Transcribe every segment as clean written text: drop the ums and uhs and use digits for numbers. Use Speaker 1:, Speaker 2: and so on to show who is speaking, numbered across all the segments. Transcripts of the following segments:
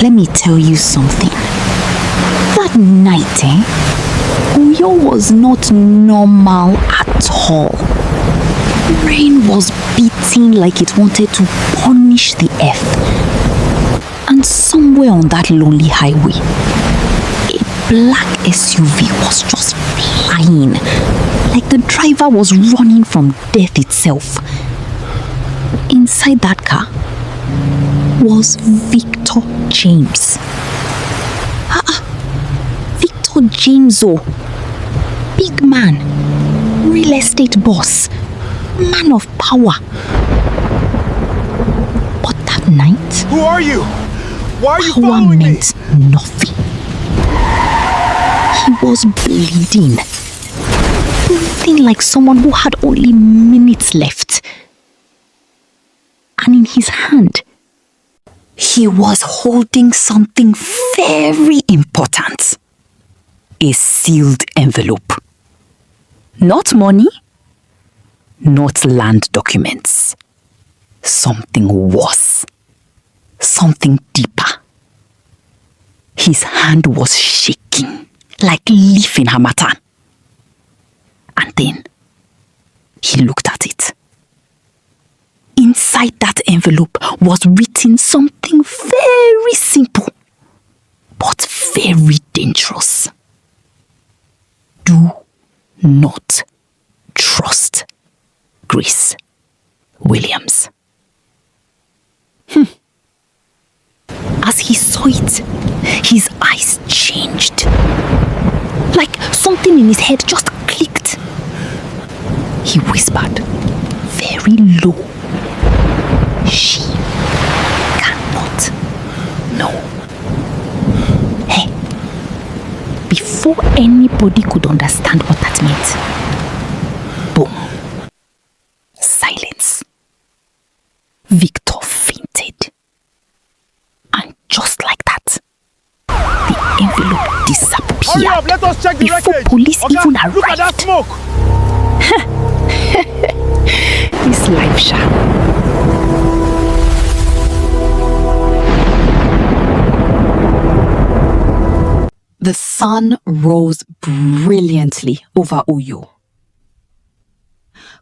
Speaker 1: let me tell you something. That night, Uyo was not normal at all. Rain was beating like it wanted to punish the earth. And somewhere on that lonely highway, a black SUV was just flying, like the driver was running from death itself. Inside that car was Victor James. Victor James, big man, real estate boss, man of power. But that night,
Speaker 2: who are you? Why are you
Speaker 1: power
Speaker 2: following me?
Speaker 1: meant nothing. He was bleeding, breathing like someone who had only minutes left. And in his hand, he was holding something very important. A sealed envelope. Not money, not land documents. Something worse. Something deeper. His hand was shaking like leaf in harmattan. And then he looked at it. Inside that envelope was written something very simple, but very dangerous. Do not trust Grace Williams. As he saw it, his eyes changed. Like something in his head just clicked. He whispered, very low, she cannot know. Hey, before anybody could understand what that meant, boom, silence. Victor fainted. And just like that, the envelope disappeared.
Speaker 2: Hurry up, let us check the
Speaker 1: before
Speaker 2: wreckage.
Speaker 1: police
Speaker 2: Okay,
Speaker 1: even arrived.
Speaker 2: look at that smoke.
Speaker 1: This life, Sha.
Speaker 3: The sun rose brilliantly over Uyo.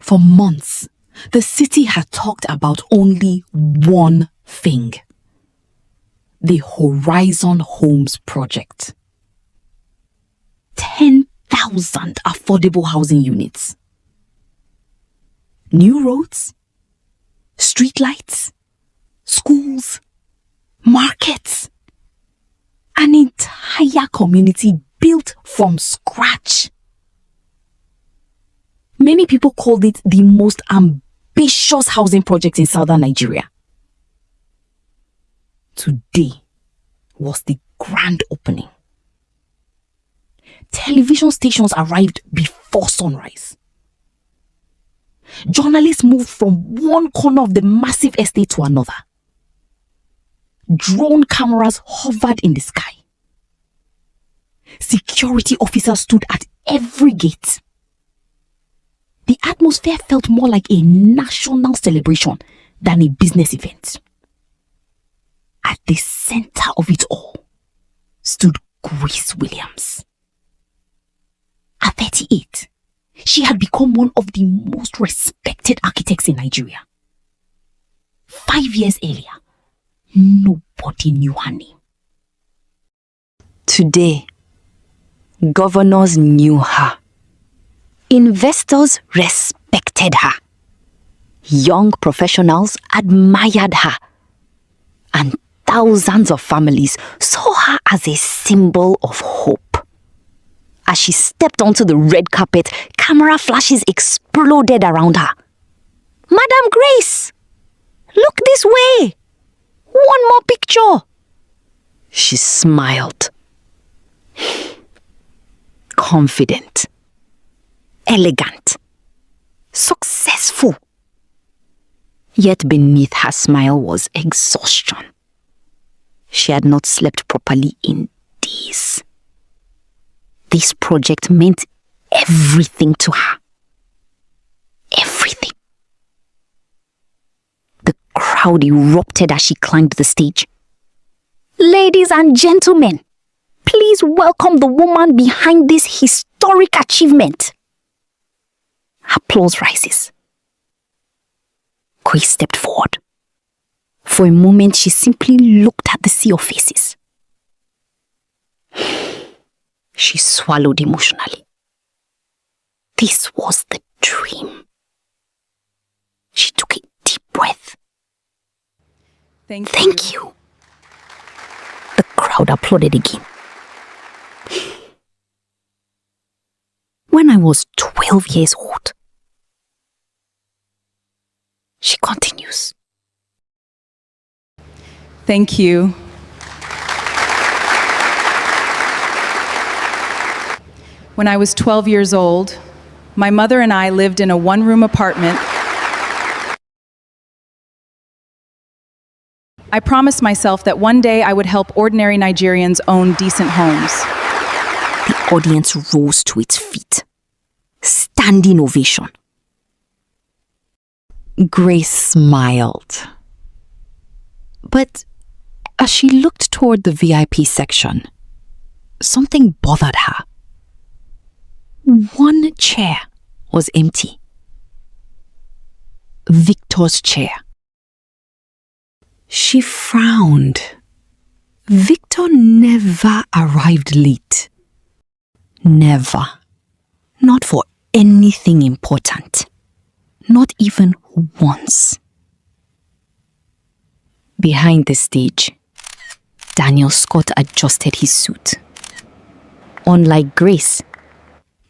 Speaker 3: For months, the city had talked about only one thing: the Horizon Homes project. 10,000 affordable housing units. New roads, streetlights, schools, markets. An entire community built from scratch. Many people called it the most ambitious housing project in southern Nigeria. Today was the grand opening. Television stations arrived before sunrise. Journalists moved from one corner of the massive estate to another. Drone cameras hovered in the sky. Security officers stood at every gate. The atmosphere felt more like a national celebration than a business event. At the center of it all stood Grace Williams. At 38, she had become one of the most respected architects in Nigeria. 5 years earlier, nobody knew her name.
Speaker 1: Today, governors knew her. Investors respected her. Young professionals admired her. And thousands of families saw her as a symbol of hope. As she stepped onto the red carpet, camera flashes exploded around her. Madam Grace, look this way. One more picture. She smiled. Confident. Elegant. Successful. Yet beneath her smile was exhaustion. She had not slept properly in days. This project meant everything to her. Everything. The crowd erupted as she climbed the stage.
Speaker 3: Ladies and gentlemen, please welcome the woman behind this historic achievement. Applause rises. Grace stepped forward. For a moment, she simply looked at the sea of faces. She swallowed emotionally. This was the dream. She took a deep breath. Thank you. The crowd applauded again. When I was 12 years old, she continues.
Speaker 4: Thank you. When I was 12 years old, my mother and I lived in a one-room apartment. I promised myself that one day I would help ordinary Nigerians own decent homes.
Speaker 3: The audience rose to its feet. Standing ovation.
Speaker 1: Grace smiled. But as she looked toward the VIP section, something bothered her. One chair was empty. Victor's chair. She frowned. Victor never arrived late. Never. Not for anything important. Not even once. Behind the stage, Daniel Scott adjusted his suit. Unlike Grace,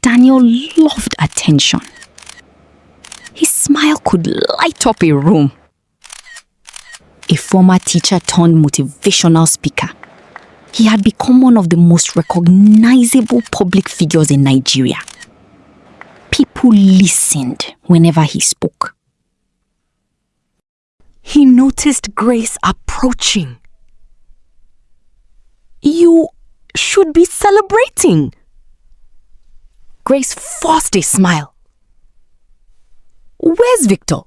Speaker 1: Daniel loved attention. His smile could light up a room. A former teacher turned motivational speaker, he had become one of the most recognizable public figures in Nigeria. People listened whenever he spoke. He noticed Grace approaching. You should be celebrating. Grace forced a smile. Where's Victor?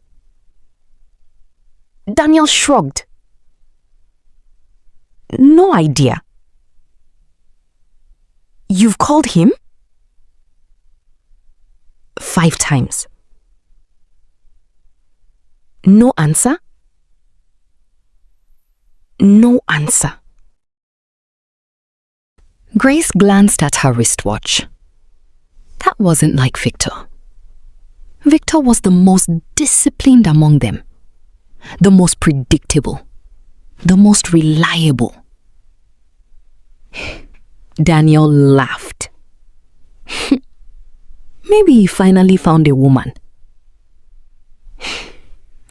Speaker 1: Daniel shrugged. No idea. You've called him? 5 times. No answer? No answer. Grace glanced at her wristwatch. That wasn't like Victor. Victor was the most disciplined among them, the most predictable, the most reliable. Daniel laughed. Maybe he finally found a woman.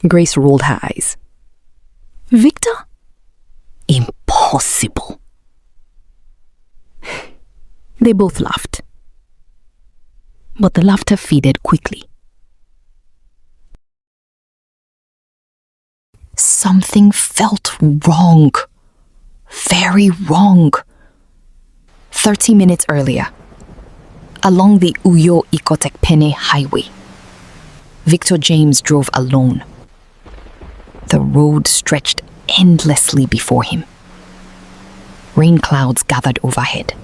Speaker 1: Grace rolled her eyes. Victor? Impossible. They both laughed. But the laughter faded quickly. Something felt wrong. Very wrong. 30 minutes earlier, along the Uyo-Ikotekpene highway, Victor James drove alone. The road stretched endlessly before him. Rain clouds gathered overhead.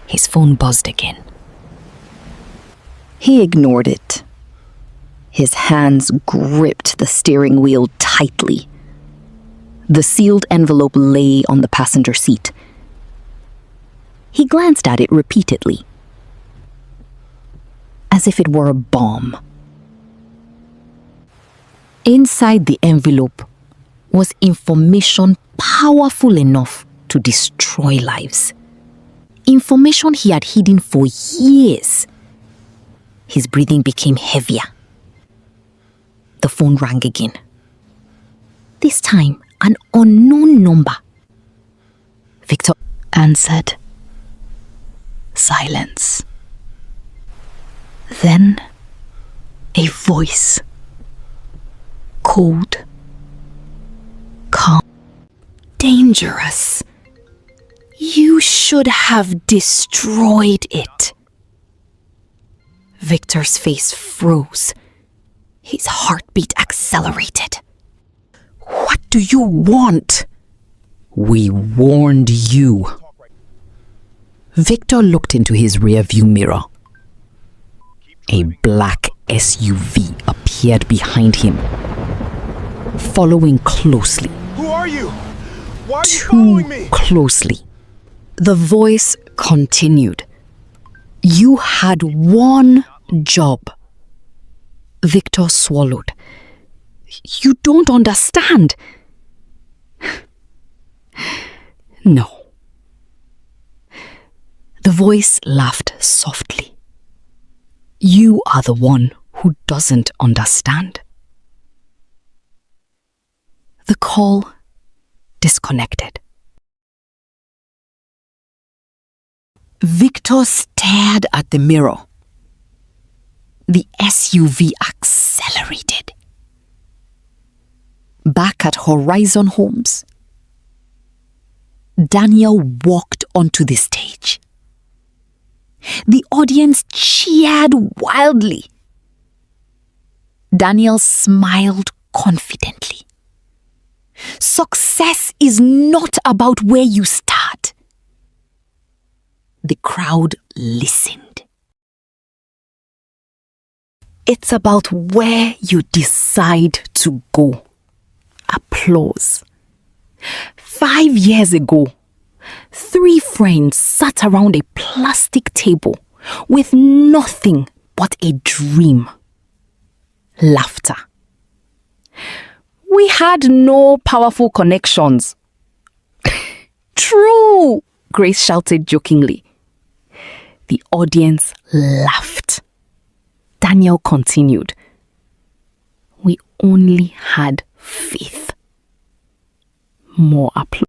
Speaker 1: His phone buzzed again. He ignored it. His hands gripped the steering wheel tightly. The sealed envelope lay on the passenger seat. He glanced at it repeatedly, as if it were a bomb. Inside the envelope was information powerful enough to destroy lives. Information he had hidden for years. His breathing became heavier. The phone rang again. This time, an unknown number. Victor answered. Silence. Then, a voice. Cold. Calm. Dangerous. You should have destroyed it. Victor's face froze. His heartbeat accelerated. What do you want?
Speaker 3: We warned you. Victor looked into his rearview mirror. A black SUV appeared behind him, following closely.
Speaker 2: Who are you? Why are you
Speaker 3: Too
Speaker 2: following me?
Speaker 3: closely. The voice continued. You had one job. Victor swallowed. You don't understand. No. The voice laughed softly. You are the one who doesn't understand. The call disconnected. Victor stared at the mirror. The SUV accelerated. Back at Horizon Homes, Daniel walked onto the stage. The audience cheered wildly. Daniel smiled confidently. Success is not about where you start. The crowd listened. It's about where you decide to go. Applause. 5 years ago, 3 friends sat around a plastic table with nothing but a dream. Laughter. We had no powerful connections. True, Grace shouted jokingly. The audience laughed. Daniel continued. We only had faith. More applause.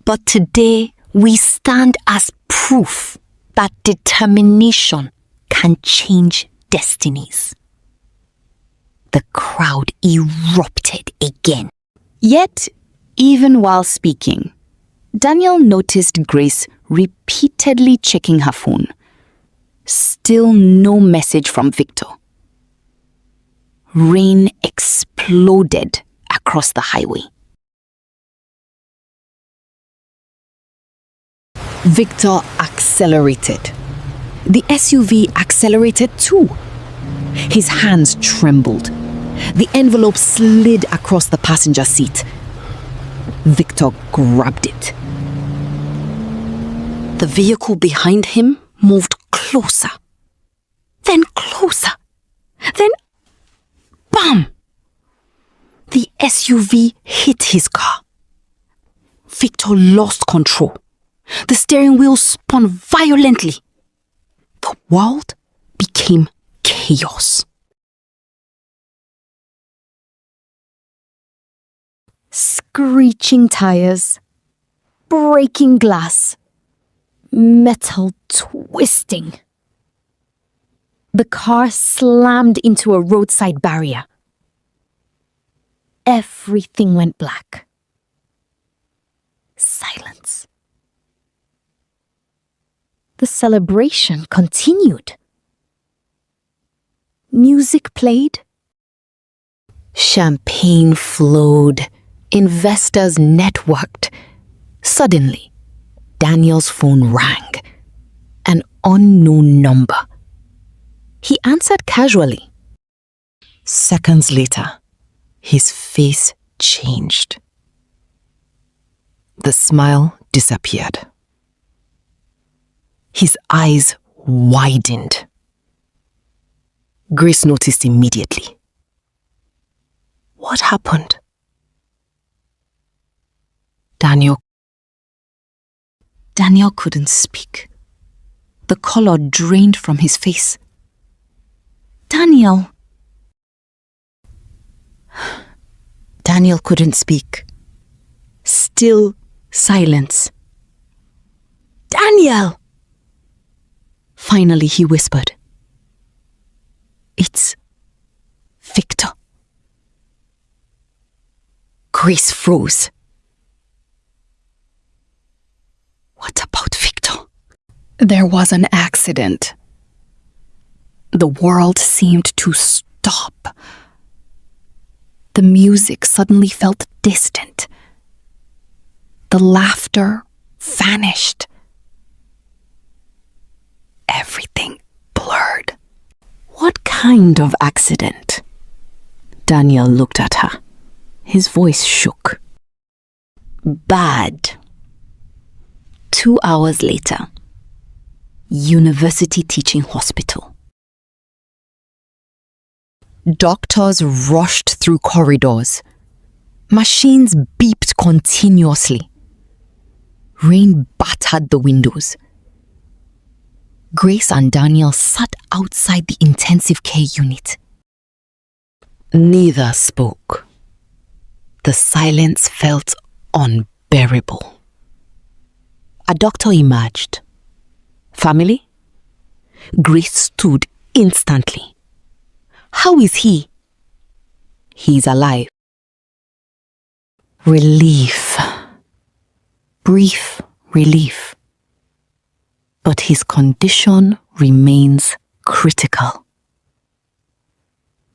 Speaker 3: But today we stand as proof that determination can change destinies. The crowd erupted again. Yet, even while speaking, Daniel noticed Grace repeatedly checking her phone. Still no message from Victor. Rain exploded across the highway. Victor accelerated. The SUV accelerated too. His hands trembled. The envelope slid across the passenger seat. Victor grabbed it. The vehicle behind him moved closer. Then closer. Then bam! The SUV hit his car. Victor lost control. The steering wheel spun violently. The world became chaos. Screeching tires, breaking glass, metal twisting. The car slammed into a roadside barrier. Everything went black. Silence. The celebration continued. Music played. Champagne flowed. Investors networked. Suddenly, Daniel's phone rang. An unknown number. He answered casually. Seconds later, his face changed. The smile disappeared. His eyes widened. Grace noticed immediately. What happened? Daniel couldn't speak. The color drained from his face. Daniel couldn't speak. Still silence. Daniel! Finally, he whispered. It's Victor. Grace froze. What about Victor? There was an accident. The world seemed to stop.
Speaker 1: The music suddenly felt distant. The laughter vanished. Everything blurred. What kind of accident? Daniel looked at her. His voice shook. Bad. 2 hours later, University Teaching Hospital. Doctors rushed through corridors. Machines beeped continuously. Rain battered the windows. Grace and Daniel sat outside the intensive care unit. Neither spoke. The silence felt unbearable. A doctor emerged. Family? Grace stood instantly. How is he? He's alive. Relief. Brief relief. But his condition remains critical.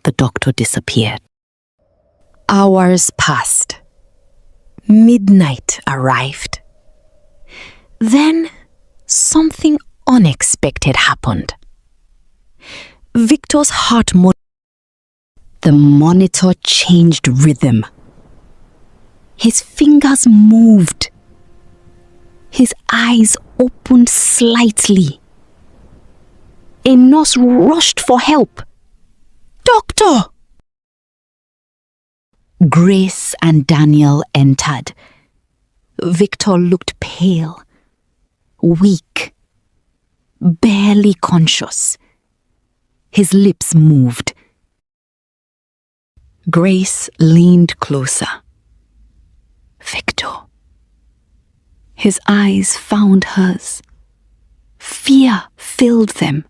Speaker 1: The doctor disappeared. Hours passed. Midnight arrived. Then something unexpected happened. Victor's heart The monitor changed rhythm. His fingers moved. His eyes opened slightly. A nurse rushed for help. Doctor! Grace and Daniel entered. Victor looked pale, weak, barely conscious. His lips moved. Grace leaned closer. Victor. His eyes found hers. Fear filled them.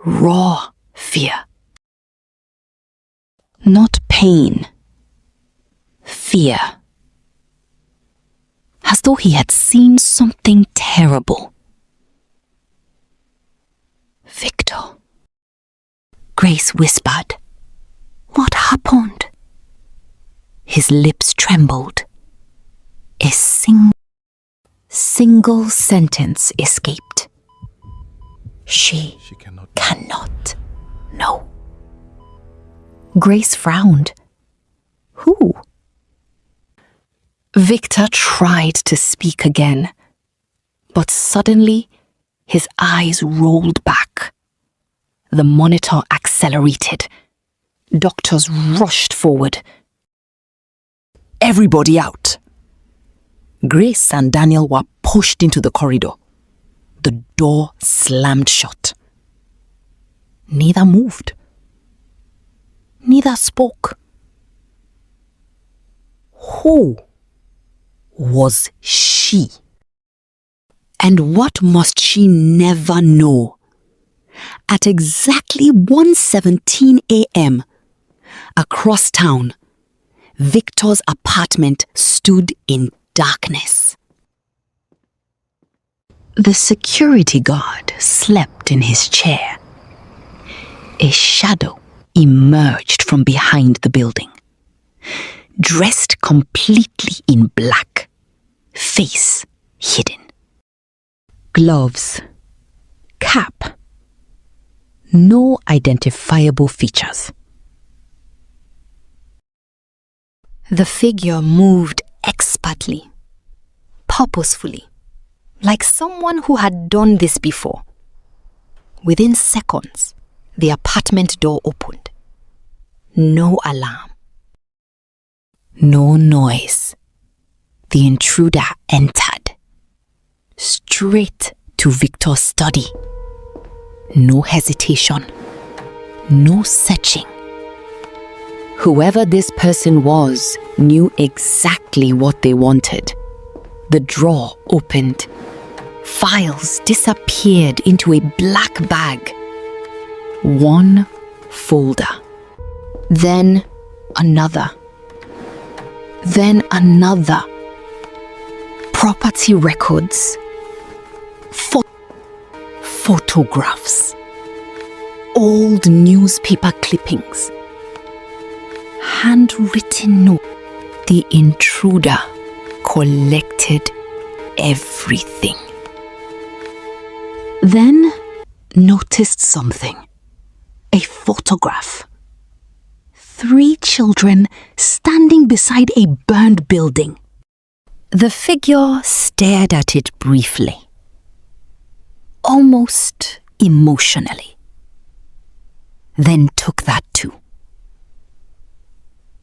Speaker 1: Raw fear. Not pain. Fear. As though he had seen something terrible. Victor. Grace whispered. What happened? His lips trembled. A single sentence escaped. She cannot know. Grace frowned. Who? Victor tried to speak again, but suddenly his eyes rolled back. The monitor accelerated. Doctors rushed forward. Everybody out. Grace and Daniel were pushed into the corridor. The door slammed shut. Neither moved. Neither spoke. Who was she? And what must she never know? At exactly 1:17 a.m., across town, Victor's apartment stood in darkness. The security guard slept in his chair. A shadow emerged from behind the building, dressed completely in black, face hidden. Gloves, cap, no identifiable features. The figure moved expertly, purposefully, like someone who had done this before. Within seconds, the apartment door opened. No alarm. No noise. The intruder entered. Straight to Victor's study. No hesitation. No searching. Whoever this person was knew exactly what they wanted. The drawer opened. Files disappeared into a black bag. One folder. Then another. Then another. Property records. Photographs. Old newspaper clippings.
Speaker 3: handwritten note. The intruder collected everything. Then noticed something. A photograph. 3 children standing beside a burned building. The figure stared at it briefly, almost emotionally. Then took that too.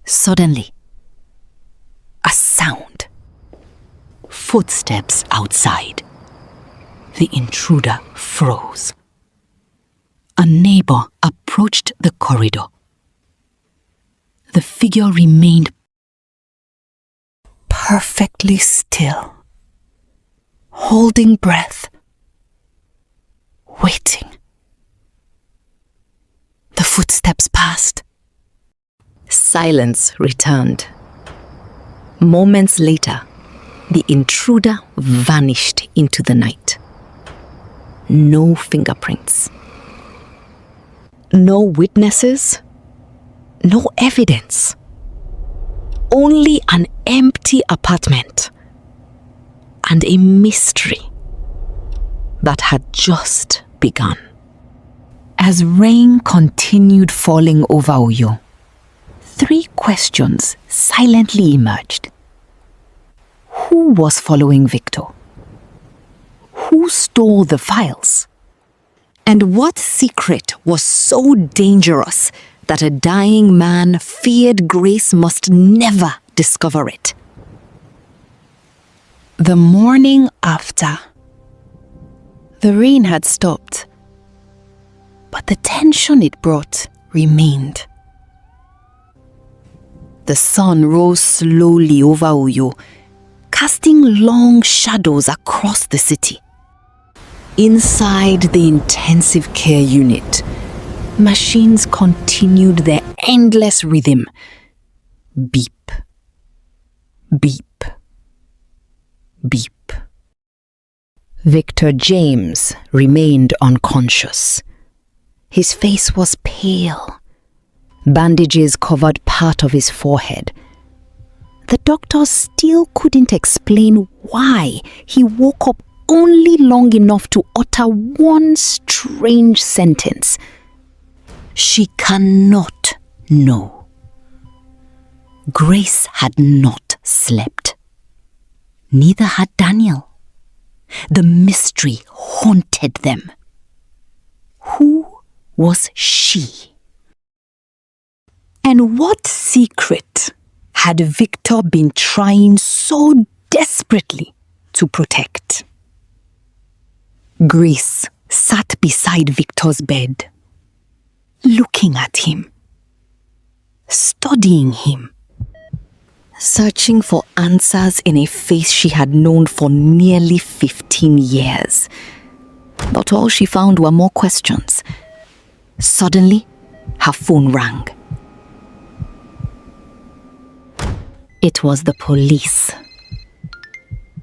Speaker 3: Suddenly, a sound. Footsteps outside. The intruder froze. A neighbor approached the corridor. The figure remained perfectly still, holding breath, waiting. The footsteps passed. Silence returned. Moments later, the intruder vanished into the night. No fingerprints. No witnesses. No evidence. Only an empty apartment. And a mystery that had just begun. As rain continued falling over Uyo, 3 questions silently emerged. Who was following Victor? Who stole the files? And what secret was so dangerous that a dying man feared Grace must never discover it? The morning after, the rain had stopped, but the tension it brought remained. The sun rose slowly over Uyo, casting long shadows across the city. Inside the intensive care unit, machines continued their endless rhythm. Beep, beep, beep. Victor James remained unconscious. His face was pale. Bandages covered part of his forehead. The doctors still couldn't explain why he woke up only long enough to utter one strange sentence. She cannot know. Grace had not slept. Neither had Daniel. The mystery haunted them. Who was she? And what secret had Victor been trying so desperately to protect? Grace sat beside Victor's bed, looking at him, studying him, searching for answers in a face she had known for nearly 15 years. But all she found were more questions. Suddenly, her phone rang. It was the police.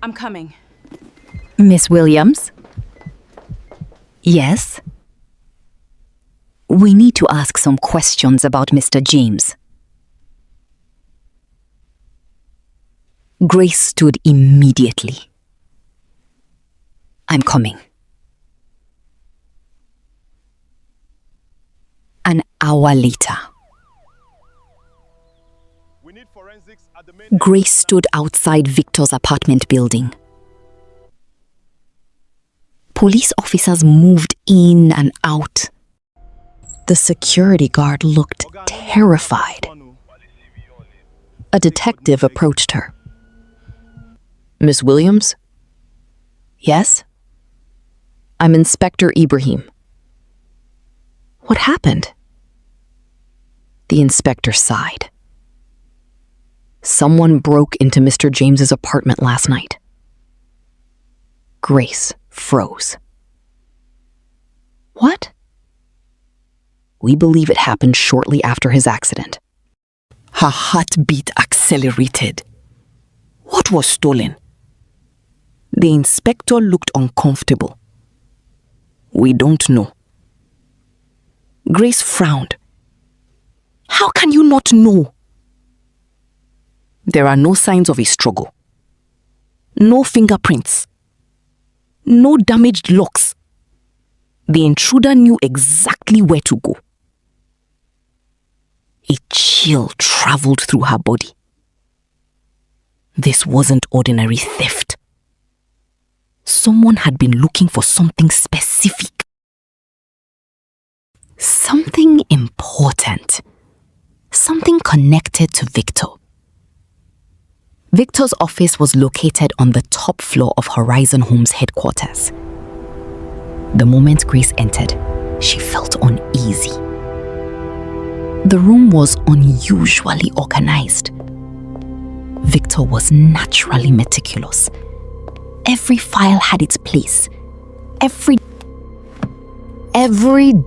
Speaker 4: I'm coming.
Speaker 3: Miss Williams? Yes? We need to ask some questions about Mr. James. Grace stood immediately. I'm coming. An hour later,
Speaker 2: We need forensics at the main
Speaker 3: Grace stood outside Victor's apartment building. Police officers moved in and out. The security guard looked terrified. A detective approached her. Miss Williams? Yes? I'm Inspector Ibrahim. What happened? The inspector sighed. Someone broke into Mr. James's apartment last night. Grace froze. What? We believe it happened shortly after his accident. Her heartbeat accelerated. What was stolen? The inspector looked uncomfortable. We don't know. Grace frowned. How can you not know? There are no signs of a struggle. No fingerprints. No damaged locks. The intruder knew exactly where to go. A chill traveled through her body. This wasn't ordinary theft. Someone had been looking for something specific. Something important. Something connected to Victor. Victor's office was located on the top floor of Horizon Homes headquarters. The moment Grace entered, she felt uneasy. The room was unusually organized. Victor was naturally meticulous. Every file had its place. Every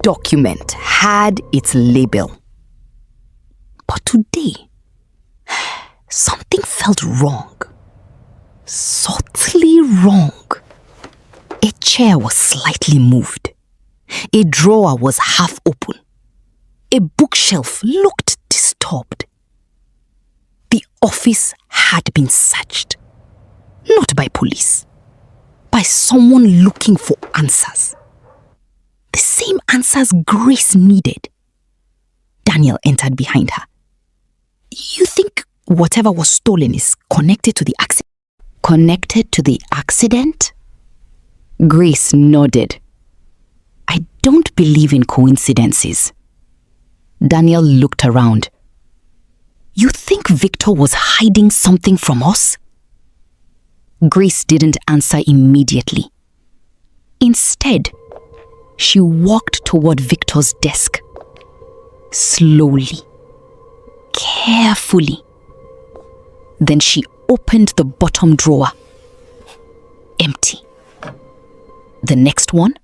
Speaker 3: document had its label. But today, something felt wrong. Subtly wrong. A chair was slightly moved. A drawer was half open. A bookshelf looked disturbed. The office had been searched. Not by police. By someone looking for answers. The same answers Grace needed. Daniel entered behind her. You think whatever was stolen is connected to the accident? Connected to the accident? Grace nodded. I don't believe in coincidences. Daniel looked around. You think Victor was hiding something from us? Grace didn't answer immediately. Instead, she walked toward Victor's desk. Slowly. Carefully. Then she opened the bottom drawer. Empty. The next one?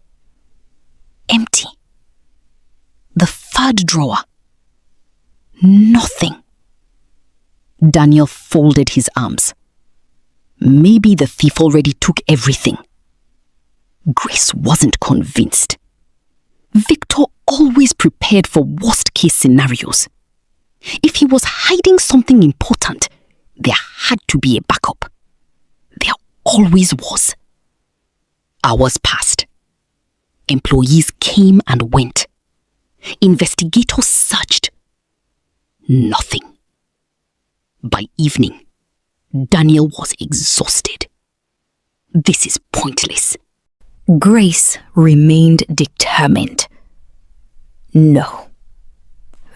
Speaker 3: Empty. The third drawer? Nothing. Daniel folded his arms. Maybe the thief already took everything. Grace wasn't convinced. Victor always prepared for worst-case scenarios. If he was hiding something important, there had to be a backup. There always was. Hours passed. Employees came and went. Investigators searched. Nothing. By evening, Daniel was exhausted. This is pointless. Grace remained determined. No.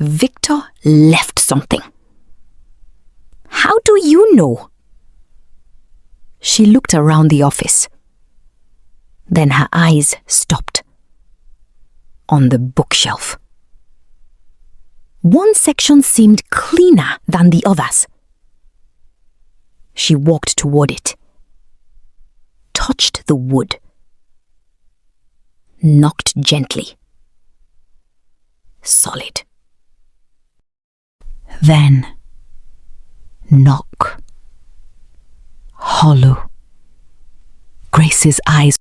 Speaker 3: Victor left something. How do you know? She looked around the office. Then her eyes stopped. On the bookshelf. One section seemed cleaner than the others. She walked toward it. Touched the wood. Knocked gently. Solid. Then, knock. Hollow. Grace's eyes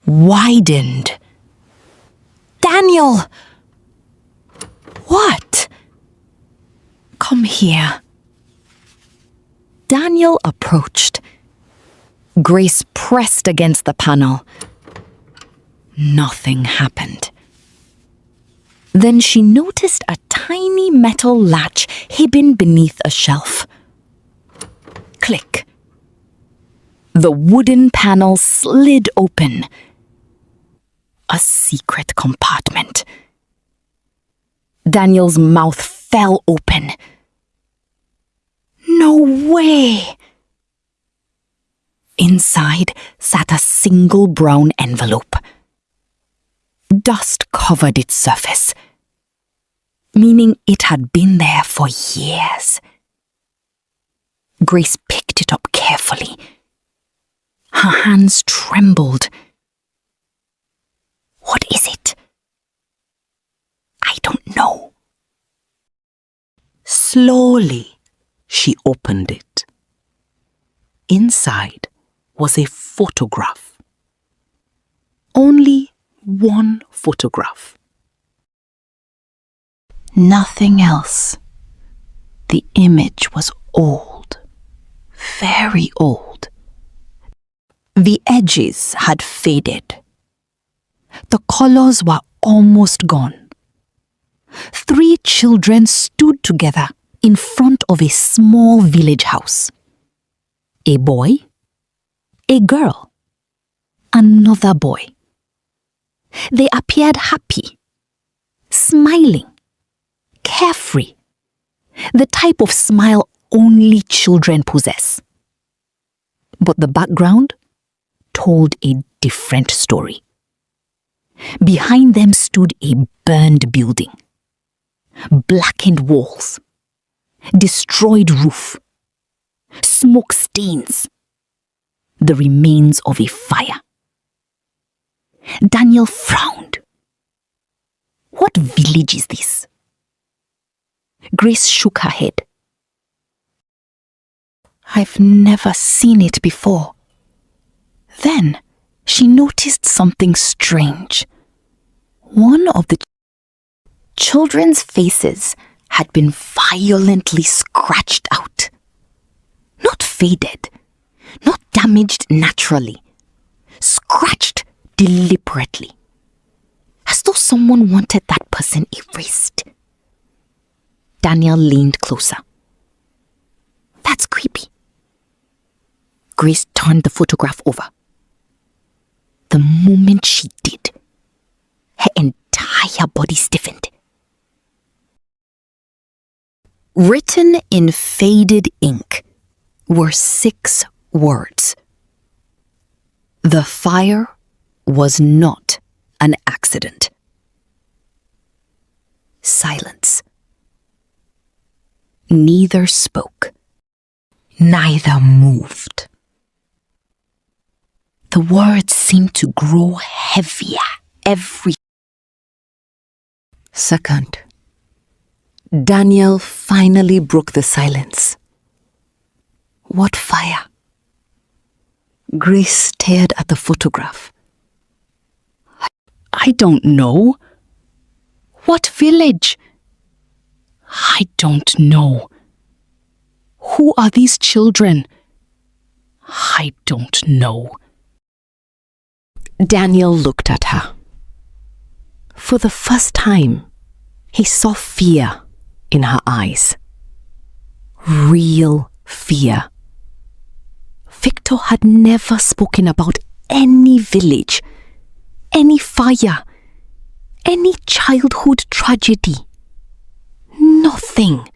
Speaker 3: widened. Daniel! What? Come here. Daniel approached. Grace pressed against the panel. Nothing happened. Then she noticed a tiny metal latch hidden beneath a shelf. Click. The wooden panel slid open. A secret compartment. Daniel's mouth fell open. No way! Inside sat a single brown envelope. Dust covered its surface, meaning it had been there for years. Grace picked it up carefully. Her hands trembled. What is it? I don't know. Slowly, she opened it. Inside was a photograph. Only one photograph. Nothing else. The image was old. very old. The edges had faded. The colors were almost gone. 3 children stood together in front of a small village house. A boy, a girl, another boy. They appeared happy, smiling, carefree, the type of smile only children possess. But the background told a different story. Behind them stood a burned building, blackened walls, destroyed roof, smoke stains, the remains of a fire. Daniel frowned. What village is this? Grace shook her head. I've never seen it before. Then she noticed something strange. One of the children's faces had been violently scratched out. Not faded, not damaged naturally, scratched deliberately, as though someone wanted that person erased. Daniel leaned closer. That's creepy. Grace turned the photograph over. The moment she did, her entire body stiffened. Written in faded ink were 6 words. The fire was not an accident. Silence. Neither spoke. Neither moved. The words seemed to grow heavier every second. Daniel finally broke the silence. What fire? Grace stared at the photograph. I don't know. What village? I don't know. Who are these children? I don't know. Daniel looked at her. For the first time, he saw fear in her eyes. Real fear. Victor had never spoken about any village, any fire, any childhood tragedy. Nothing.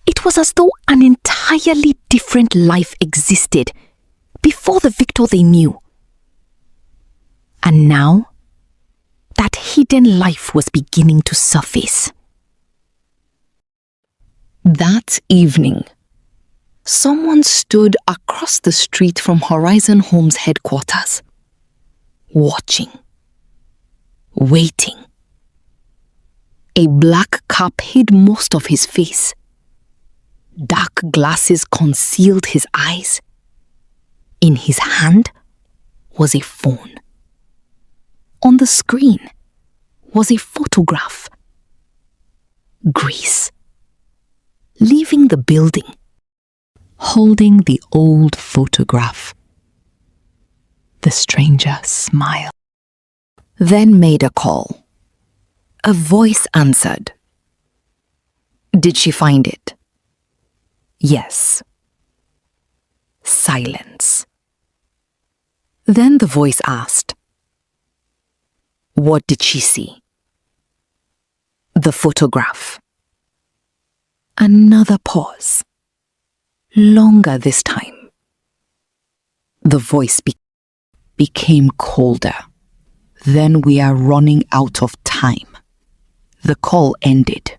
Speaker 3: It was as though an entirely different life existed before the Victor they knew. And now, that hidden life was beginning to surface. That evening, someone stood across the street from Horizon Homes headquarters, watching, waiting. A black cap hid most of his face. Dark glasses concealed his eyes. In his hand was a phone. On the screen was a photograph. Grace, leaving the building, holding the old photograph. The stranger smiled, then made a call. A voice answered. Did she find it? Yes. Silence. Then the voice asked, what did she see? The photograph. Another pause. Longer this time. The voice became colder. Then we are running out of time. The call ended.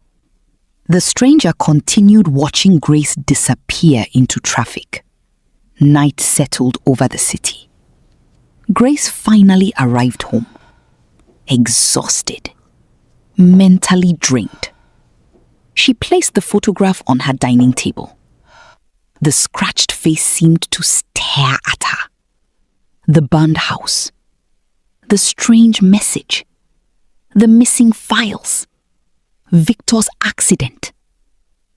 Speaker 3: The stranger continued watching Grace disappear into traffic. Night settled over the city. Grace finally arrived home. Exhausted, mentally drained. She placed the photograph on her dining table. The scratched face seemed to stare at her. The burned house, the strange message, the missing files, Victor's accident.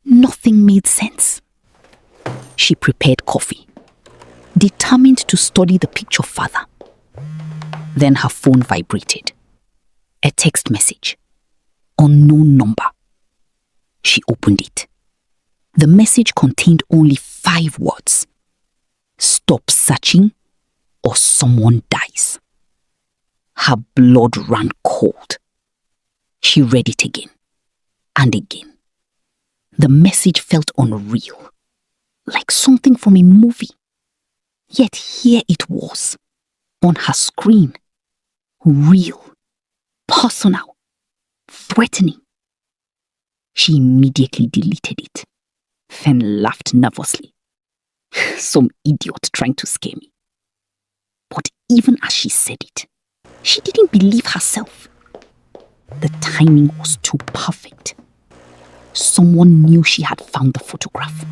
Speaker 3: Nothing made sense. She prepared coffee, determined to study the picture further. Then her phone vibrated. A text message. Unknown number. She opened it. The message contained only 5 words. Stop searching or someone dies. Her blood ran cold. She read it again and again. The message felt unreal, like something from a movie. Yet here it was, on her screen. Real, personal, threatening. She immediately deleted it, then laughed nervously. Some idiot trying to scare me. But even as she said it, she didn't believe herself. The timing was too perfect. Someone knew she had found the photograph.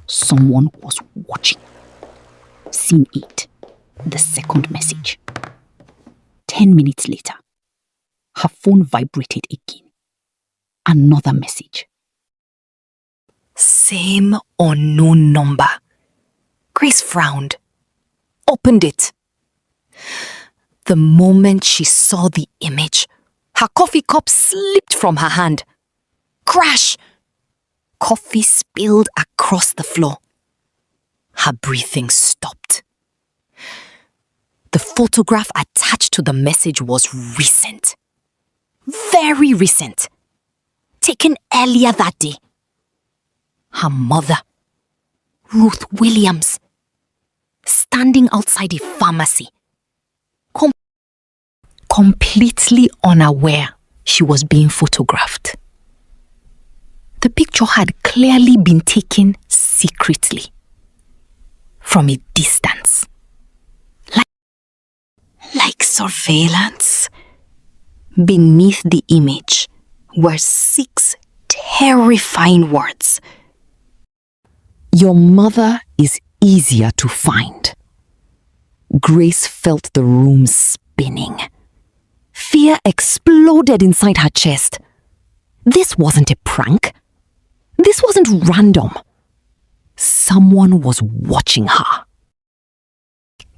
Speaker 3: Someone was watching. Scene 8, the second message. 10 minutes later, her phone vibrated again. Another message.
Speaker 1: Same unknown number. Grace frowned, opened it. The moment she saw the image, her coffee cup slipped from her hand. Crash! Coffee spilled across the floor. Her breathing stopped. The photograph attached to the message was recent. Very recent. Taken earlier that day. Her mother, Ruth Williams, standing outside a pharmacy, completely unaware she was being photographed. The picture had clearly been taken secretly, from a distance. Like surveillance. Beneath the image were 6 terrifying words. Your mother is easier to find. Grace felt the room spinning. Fear exploded inside her chest. This wasn't a prank. This wasn't random. Someone was watching her.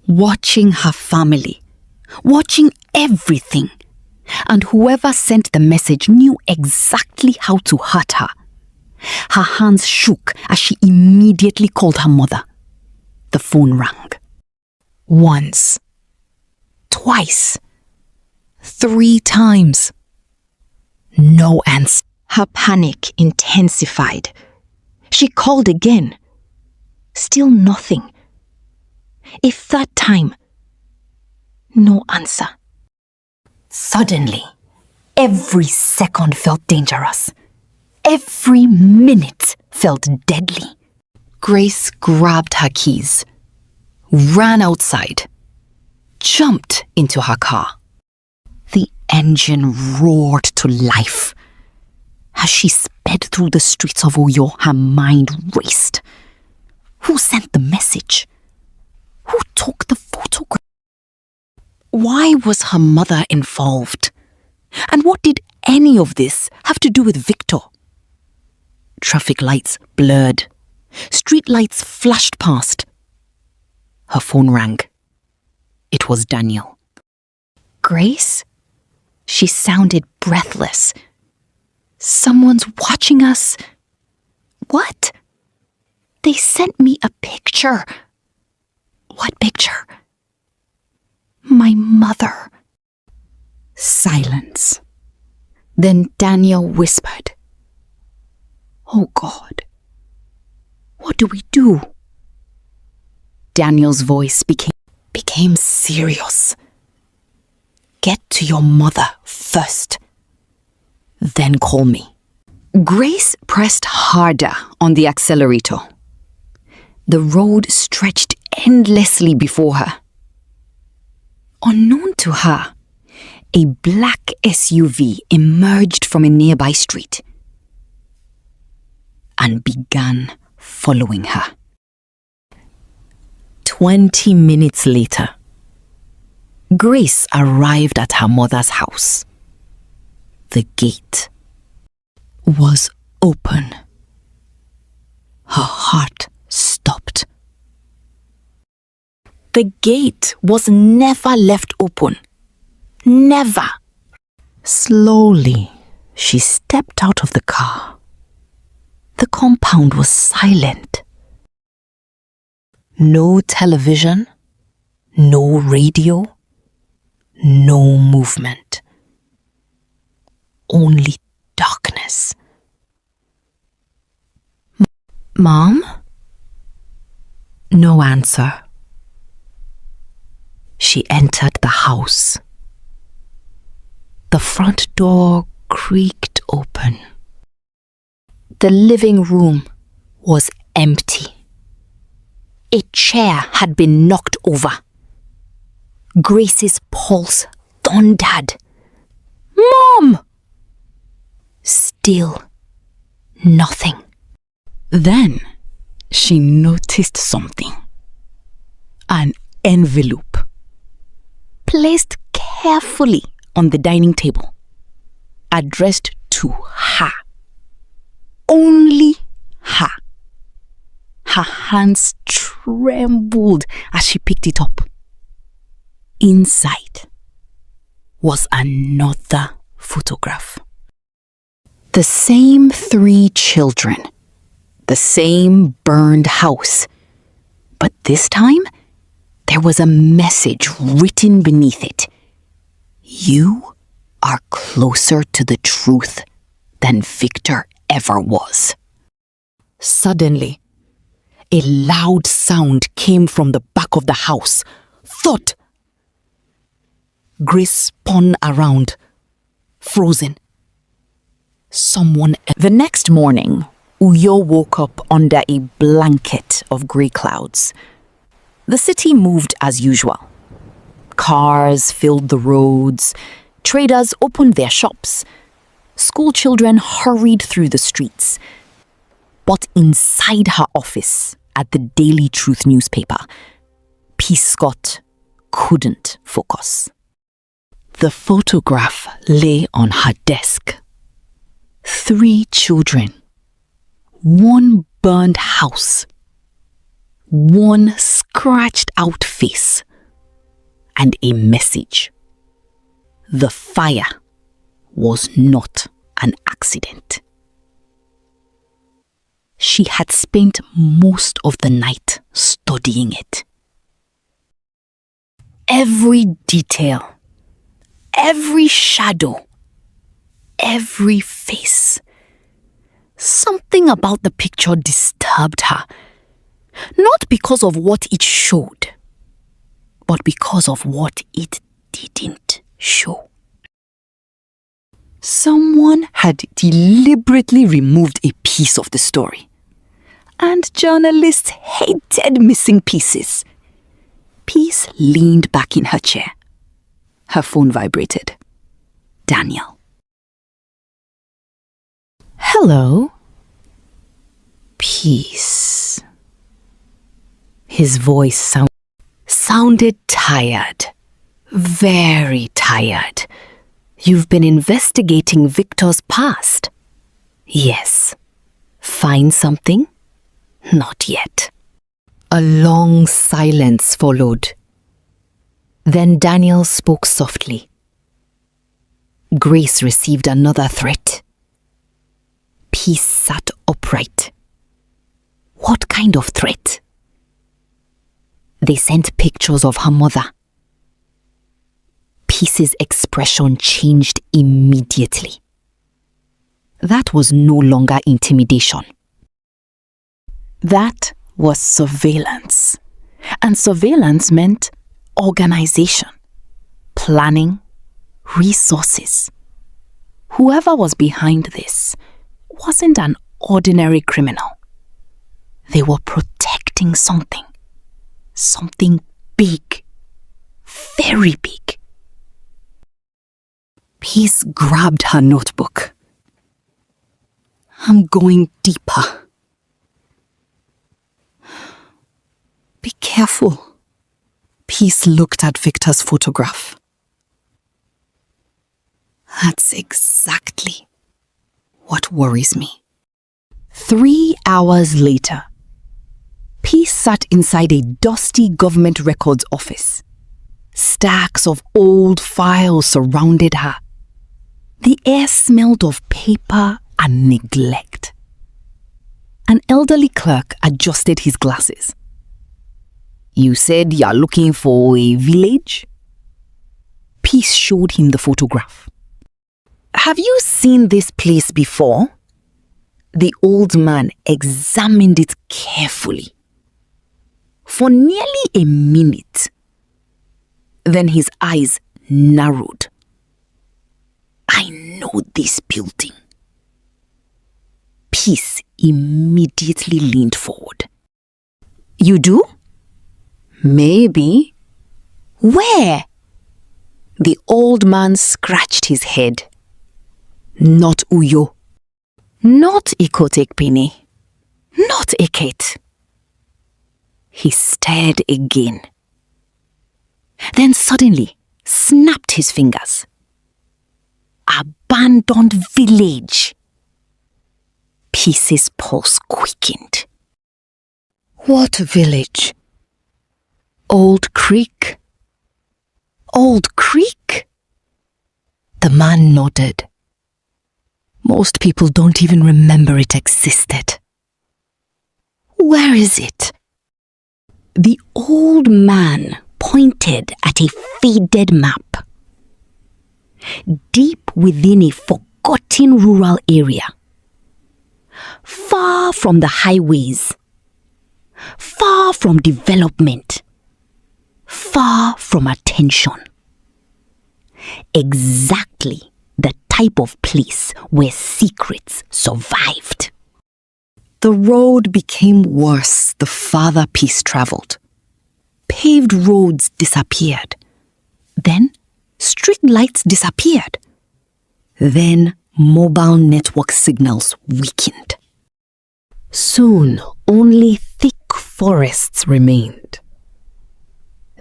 Speaker 1: Watching her family. Watching everything. And whoever sent the message knew exactly how to hurt her. Her hands shook as she immediately called her mother. The phone rang. Once. Twice. 3 times. No answer. Her panic intensified. She called again. Still nothing. A 3rd time. No answer. Suddenly, every second felt dangerous. Every minute felt deadly. Grace grabbed her keys, ran outside, jumped into her car. The engine roared to life. As she sped through the streets of Oyo, her mind raced. Who sent the message? Who took the photograph? Why was her mother involved? And what did any of this have to do with Victor? Traffic lights blurred. Street lights flashed past. Her phone rang. It was Daniel. Grace? She sounded breathless. Someone's watching us. What? They sent me a picture. What picture? My mother. Silence. Then Daniel whispered, "Oh God, what do we do?" Daniel's voice became serious. "Get to your mother first. Then call me." Grace pressed harder on the accelerator. The road stretched endlessly before her. Unknown to her, a black SUV emerged from a nearby street and began following her. 20 minutes later, Grace arrived at her mother's house. The gate was open. Her heart stopped.
Speaker 3: stopped. The gate was never left open. Never. Slowly, she stepped out of the car. The compound was silent. No television, no radio, no movement. Only darkness. Mom? No answer. She entered the house. The front door creaked open. The living room was empty. A chair had been knocked over. Grace's pulse thundered. Mom! Still nothing. Then she noticed something. An envelope placed carefully on the dining table, addressed to her. Only her. Her hands trembled as she picked it up. Inside was another photograph. The same 3 children. The same burned house. But this time, there was a message written beneath it. You are closer to the truth than Victor ever was. Suddenly, a loud sound came from the back of the house. Thud! Grace spun around, frozen. The next morning, Uyo woke up under a blanket of grey clouds. The city moved as usual. Cars filled the roads. Traders opened their shops. School children hurried through the streets. But inside her office at the Daily Truth newspaper, Peace Scott couldn't focus. The photograph lay on her desk. 3 children. 1 burned house. 1 scratched out face. And a message. The fire was not an accident. She had spent most of the night studying it. Every detail, every shadow, every face. Something about the picture disturbed her. Not because of what it showed, but because of what it didn't show. Someone had deliberately removed a piece of the story. And journalists hated missing pieces. Peace leaned back in her chair. Her phone vibrated. Daniel. Hello. Peace. His voice sounded tired. Very tired. You've been investigating Victor's past. Yes. Find something? Not yet. A long silence followed. Then Daniel spoke softly. Grace received another threat. Peace sat upright. What kind of threat? They sent pictures of her mother. Peace's expression changed immediately. That was no longer intimidation. That was surveillance. And surveillance meant organization, planning, resources. Whoever was behind this wasn't an ordinary criminal. They were protecting something. Something big. Very big. Peace grabbed her notebook. I'm going deeper. Be careful. Peace looked at Victor's photograph. That's exactly what worries me. 3 hours later, Peace sat inside a dusty government records office. Stacks of old files surrounded her. The air smelled of paper and neglect. An elderly clerk adjusted his glasses. "You said you're looking for a village?" Peace showed him the photograph. "Have you seen this place before?" The old man examined it carefully for nearly a minute. Then his eyes narrowed. "I know this building." Peace immediately leaned forward. "You do?" "Maybe." "Where?" The old man scratched his head. "Not Uyo. Not Ikotekpini. Not Eket." He stared again. Then suddenly snapped his fingers. "Abandoned village." Peace's pulse quickened. "What village?" "Old Creek." "Old Creek?" The man nodded. "Most people don't even remember it existed." "Where is it?" The old man pointed at a faded map. Deep within a forgotten rural area. Far from the highways. Far from development. Far from attention. Exactly the type of place where secrets survived. The road became worse the farther Peace traveled. Paved roads disappeared. Then street lights disappeared. Then mobile network signals weakened. Soon only thick forests remained.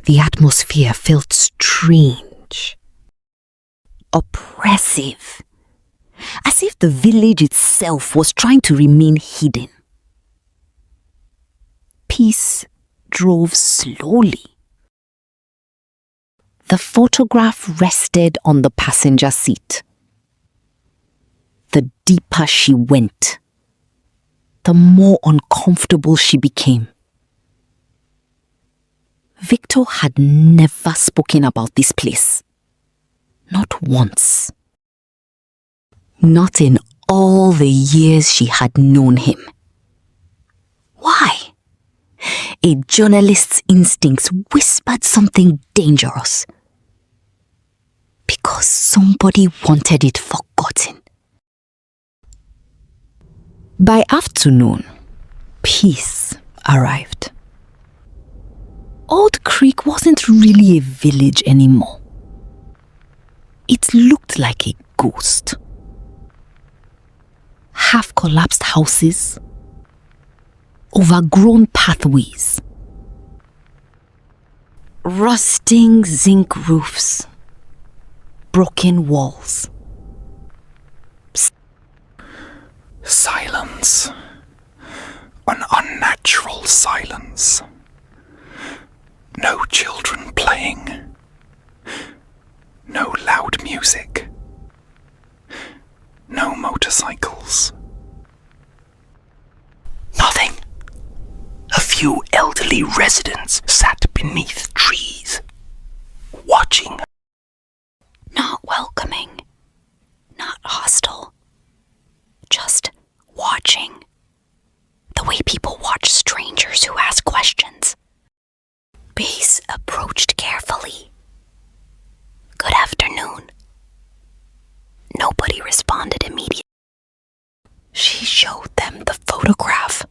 Speaker 3: The atmosphere felt strange. Oppressive. As if the village itself was trying to remain hidden. Peace drove slowly. The photograph rested on the passenger seat. The deeper she went, the more uncomfortable she became. Victor had never spoken about this place. Not once. Not in all the years she had known him. Why? A journalist's instincts whispered something dangerous. Because somebody wanted it forgotten. By afternoon, Peace arrived. Old Creek wasn't really a village anymore. It looked like a ghost. Half-collapsed houses, overgrown pathways, rusting zinc roofs, broken walls.
Speaker 5: Silence. An unnatural silence. No children playing. No loud music. No motorcycles. Nothing. A few elderly residents sat beneath trees, watching.
Speaker 1: Not welcoming, not hostile, just watching. The way people watch strangers who ask questions. Peace approached carefully. "Good afternoon." Nobody responded immediately. She showed them the photograph.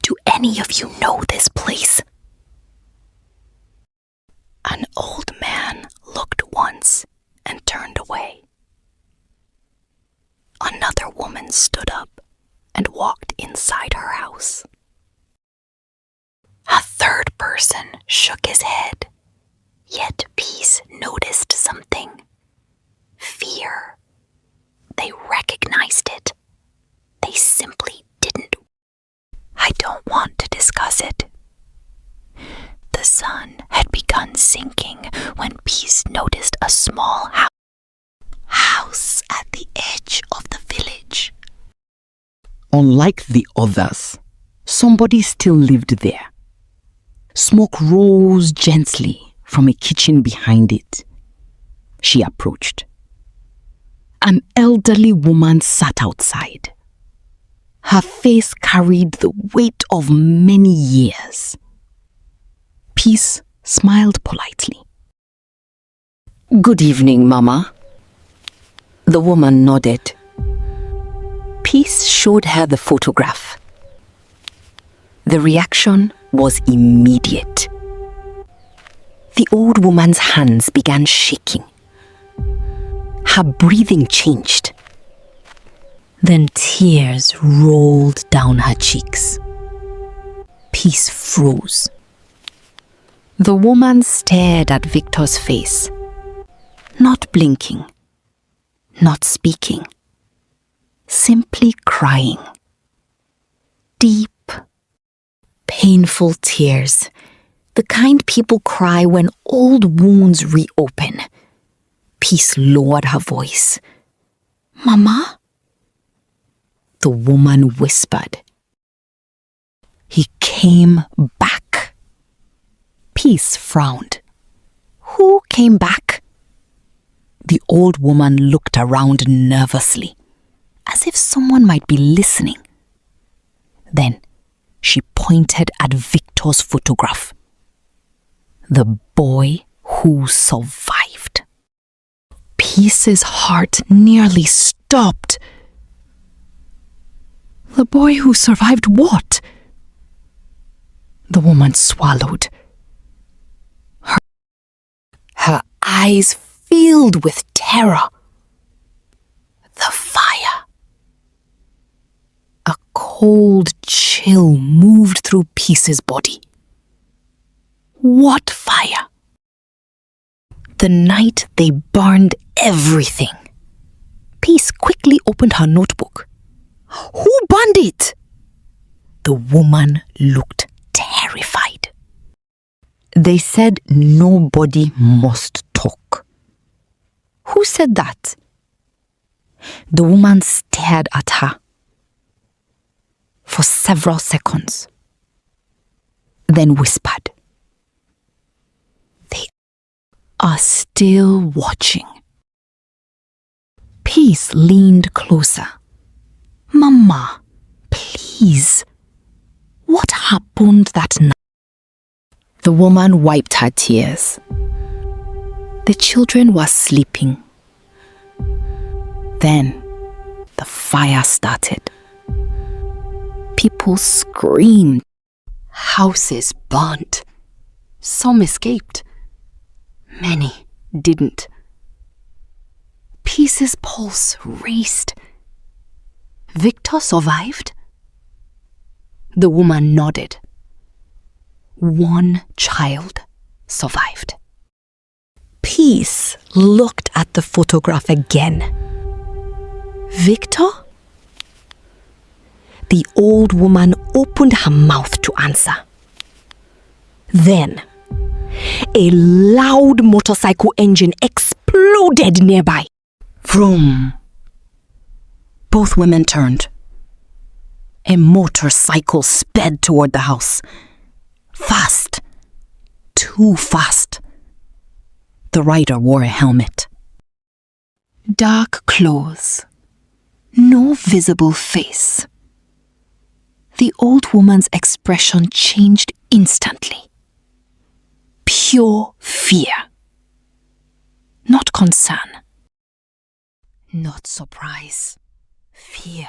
Speaker 1: "Do any of you know this place?" An old man looked once and turned away. Another woman stood up and walked inside her house. A third person shook his head, yet Peace noticed something. Fear. They recognized it. They simply didn't. "I don't want to discuss it," done sinking when Peace noticed a small house at the edge of the village.
Speaker 3: Unlike the others, somebody still lived there. Smoke rose gently from a kitchen behind it. She approached. An elderly woman sat outside. Her face carried the weight of many years. Peace smiled politely. "Good evening, Mama." The woman nodded. Peace showed her the photograph. The reaction was immediate. The old woman's hands began shaking. Her breathing changed. Then tears rolled down her cheeks. Peace froze. The woman stared at Victor's face, not blinking, not speaking, simply crying. Deep, painful tears, the kind people cry when old wounds reopen. Peace lowered her voice. "Mama?" The woman whispered. "He came back." Peace frowned. "Who came back?" The old woman looked around nervously, as if someone might be listening. Then she pointed at Victor's photograph. The boy who survived. Peace's heart nearly stopped. The boy who survived what? The woman swallowed. Her eyes filled with terror. The fire. A cold chill moved through Peace's body. What fire? The night they burned everything. Peace quickly opened her notebook. Who burned it? The woman looked terrified. They said nobody must talk. Who said that? The woman stared at her for several seconds, then whispered, "They are still watching." Peace leaned closer. "Mama, please, what happened that night?" The woman wiped her tears. The children were sleeping. Then the fire started. People screamed. Houses burnt. Some escaped. Many didn't. Peace's pulse raced. Victor survived? The woman nodded. One child survived. Peace looked at the photograph again. Victor? The old woman opened her mouth to answer. Then, a loud motorcycle engine exploded nearby. Vroom. Both women turned. A motorcycle sped toward the house. Fast. Too fast. The rider wore a helmet. Dark clothes. No visible face. The old woman's expression changed instantly. Pure fear. Not concern. Not surprise. Fear.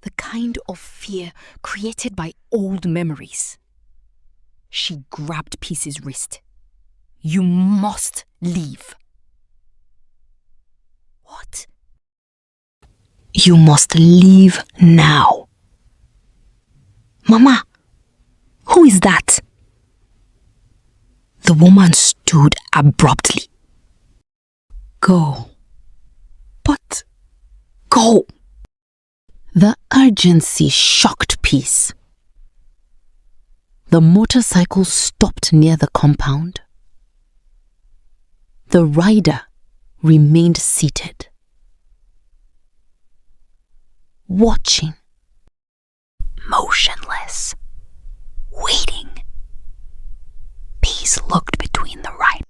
Speaker 3: The kind of fear created by old memories. She grabbed Peace's wrist. "You must leave." What? "You must leave now." "Mama, who is that?" The woman stood abruptly. "Go. But go." The urgency shocked Peace. The motorcycle stopped near the compound. The rider remained seated, watching, motionless, waiting. Peace looked between the rider.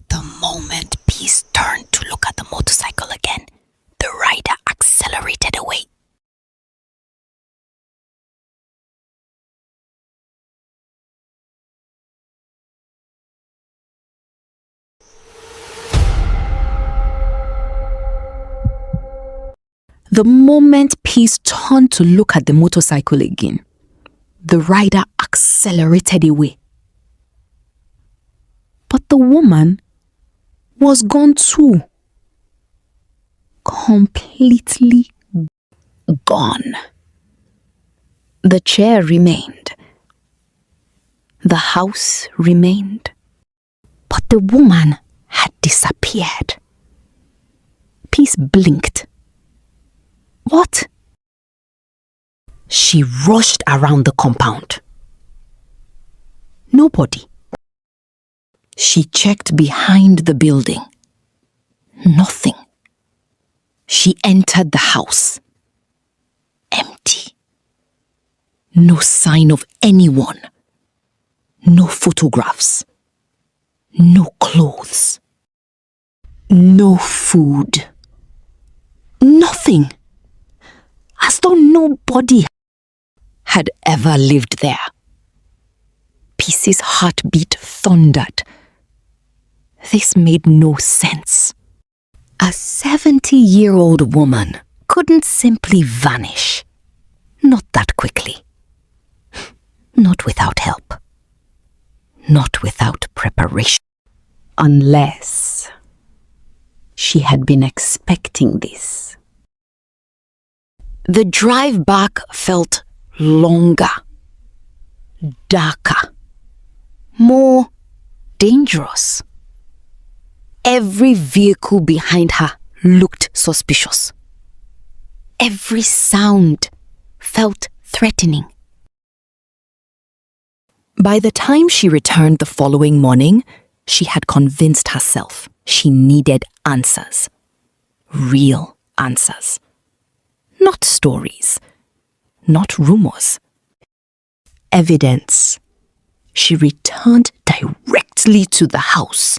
Speaker 3: The moment Peace turned to look at the motorcycle again, the rider accelerated away. The moment Peace turned to look at the motorcycle again, the rider accelerated away. But the woman was gone too. Completely gone. The chair remained. The house remained. But the woman had disappeared. Peace blinked. What? She rushed around the compound. Nobody. She checked behind the building. Nothing. She entered the house. Empty. No sign of anyone. No photographs. No clothes. No food. Nothing. As though nobody had ever lived there. Peace's heartbeat thundered. This made no sense. A 70-year-old woman couldn't simply vanish. Not that quickly. Not without help. Not without preparation. Unless she had been expecting this. The drive back felt longer, darker, more dangerous. Every vehicle behind her looked suspicious. Every sound felt threatening. By the time she returned the following morning, she had convinced herself she needed answers. Real answers. Not stories. Not rumors. Evidence. She returned directly to the house.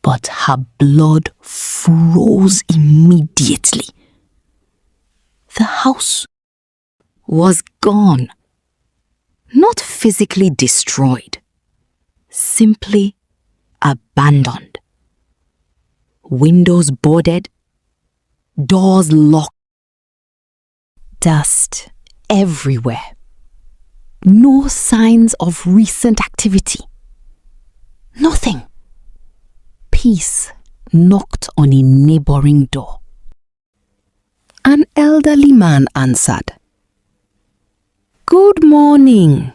Speaker 3: But her blood froze immediately. The house was gone. Not physically destroyed. Simply abandoned. Windows boarded. Doors locked. Dust everywhere. No signs of recent activity. Nothing. Peace knocked on a neighboring door. An elderly man answered. "Good morning."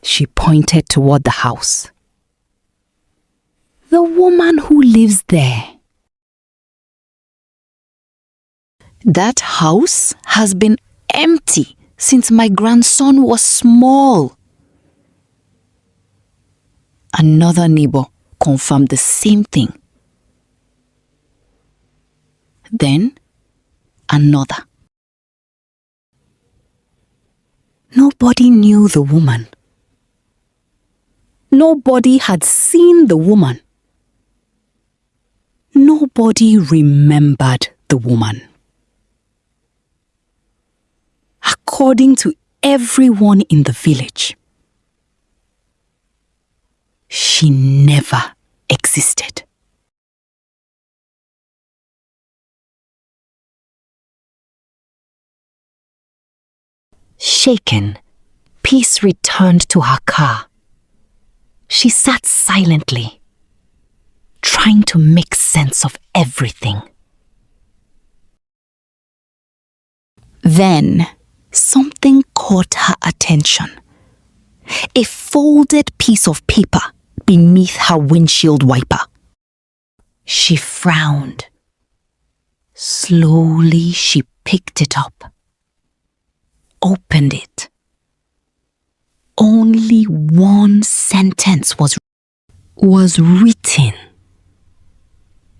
Speaker 3: She pointed toward the house. "The woman who lives there." "That house has been empty since my grandson was small." Another neighbor confirmed the same thing. Then another. Nobody knew the woman. Nobody had seen the woman. Nobody remembered the woman. According to everyone in the village, she never existed. Shaken, Peace returned to her car. She sat silently, trying to make sense of everything. Then, something caught her attention. A folded piece of paper beneath her windshield wiper. She frowned. Slowly, she picked it up, opened it. only one sentence was written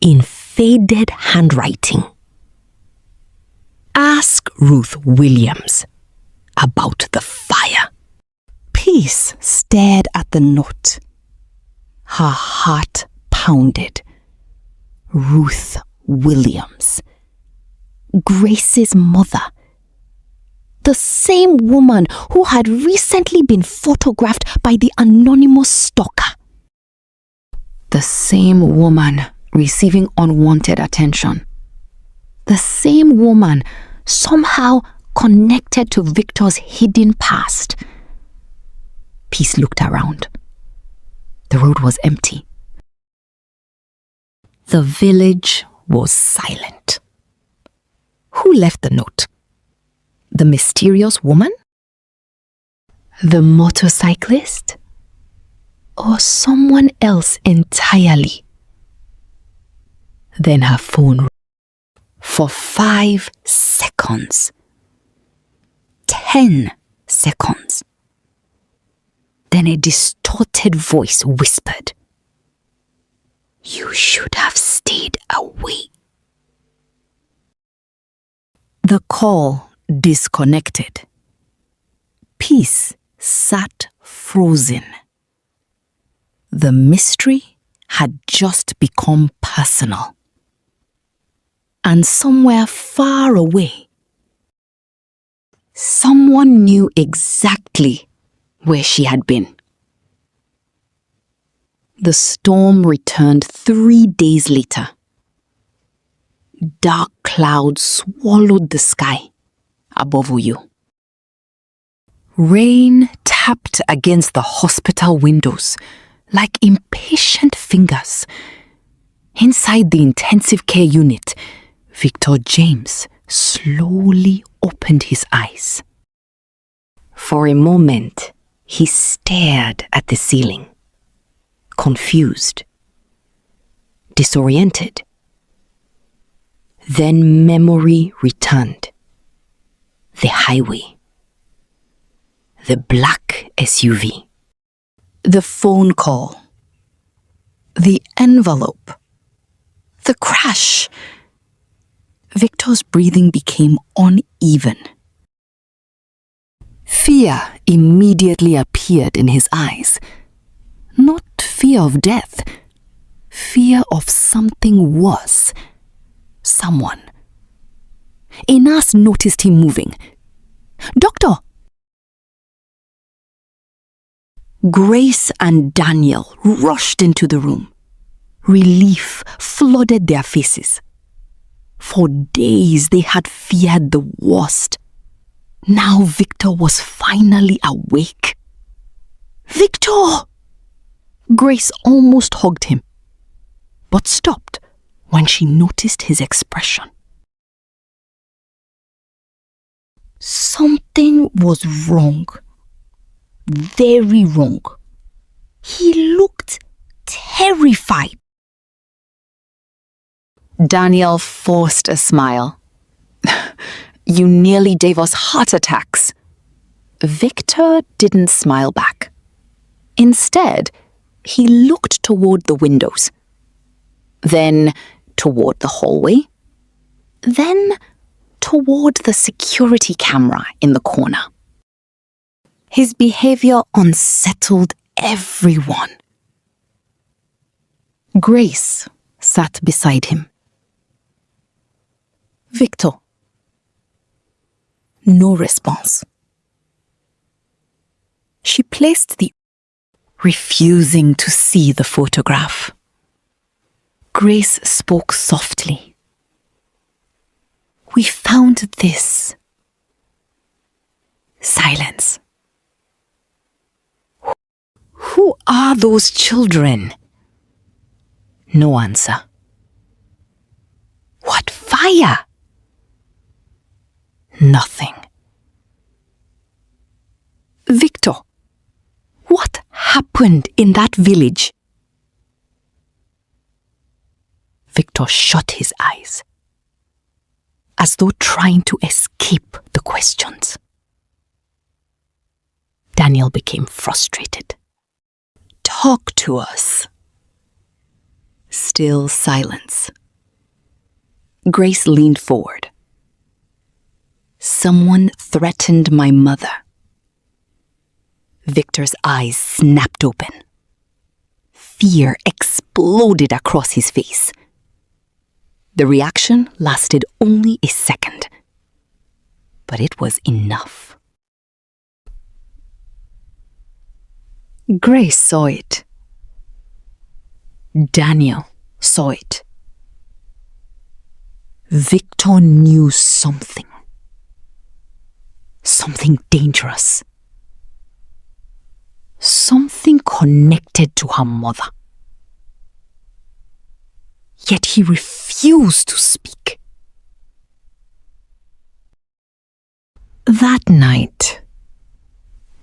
Speaker 3: in faded handwriting. Ask Ruth Williams about the fire. Peace stared at the note. Her heart pounded. Ruth Williams, Grace's mother. The same woman who had recently been photographed by the anonymous stalker. The same woman receiving unwanted attention. The same woman somehow connected to Victor's hidden past. Peace looked around. The road was empty. The village was silent. Who left the note? The mysterious woman? The motorcyclist? Or someone else entirely? Then her phone rang for 5 seconds. 10 seconds. Then a distorted voice whispered, "You should have stayed away." The call disconnected. Peace sat frozen. The mystery had just become personal. And somewhere far away, someone knew exactly where she had been. The storm returned 3 days later. Dark clouds swallowed the sky above Uyo. Rain tapped against the hospital windows like impatient fingers. Inside the intensive care unit, Victor James slowly opened his eyes. For a moment, he stared at the ceiling, confused, disoriented. Then memory returned. The highway, the black SUV, the phone call, the envelope, the crash. Victor's breathing became uneven. Fear immediately appeared in his eyes. Not fear of death, fear of something worse. Someone. A nurse noticed him moving. "Doctor!" Grace and Daniel rushed into the room. Relief flooded their faces. For days they had feared the worst. Now Victor was finally awake. "Victor!" Grace almost hugged him, but stopped when she noticed his expression. Something was wrong. Very wrong. He looked terrified. Daniel forced a smile. "You nearly gave us heart attacks." Victor didn't smile back. Instead, he looked toward the windows, then toward the hallway, then toward the security camera in the corner. His behavior unsettled everyone. Grace sat beside him. "Victor." No response. She placed refusing to see the photograph. Grace spoke softly. "We found this." Silence. "Who are those children?" No answer. "What fire?" Nothing. "Victor, what happened in that village?" Victor shut his eyes, as though trying to escape the questions. Daniel became frustrated.
Speaker 1: Talk to us. Still silence. Grace leaned forward. Someone threatened my mother. Victor's eyes snapped open. Fear exploded across his face. The reaction lasted only a second, but it was enough. Grace saw it. Daniel saw it. Victor knew something. Something dangerous. Something connected to her mother. Yet he refused to speak. That night,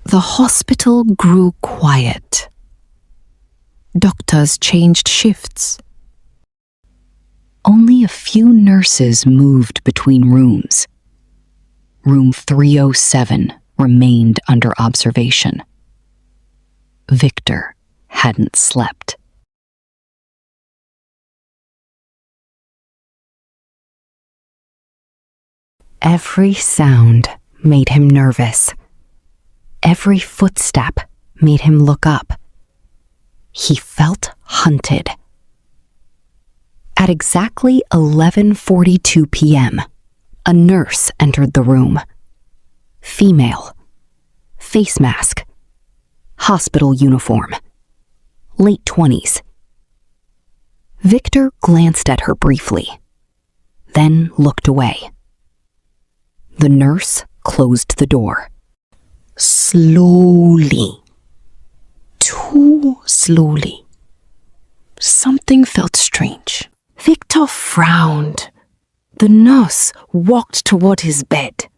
Speaker 1: the hospital grew quiet. Doctors changed shifts. Only a few nurses moved between rooms. Room 307 remained under observation. Victor hadn't slept. Every sound made him nervous. Every footstep made him look up. He felt hunted. At exactly 11:42 p.m., a nurse entered the room. Female. Face mask. Hospital uniform. Late 20s. Victor glanced at her briefly, then looked away. The nurse closed the door. Slowly. Too slowly. Something felt strange. Victor frowned. The nurse walked toward his bed.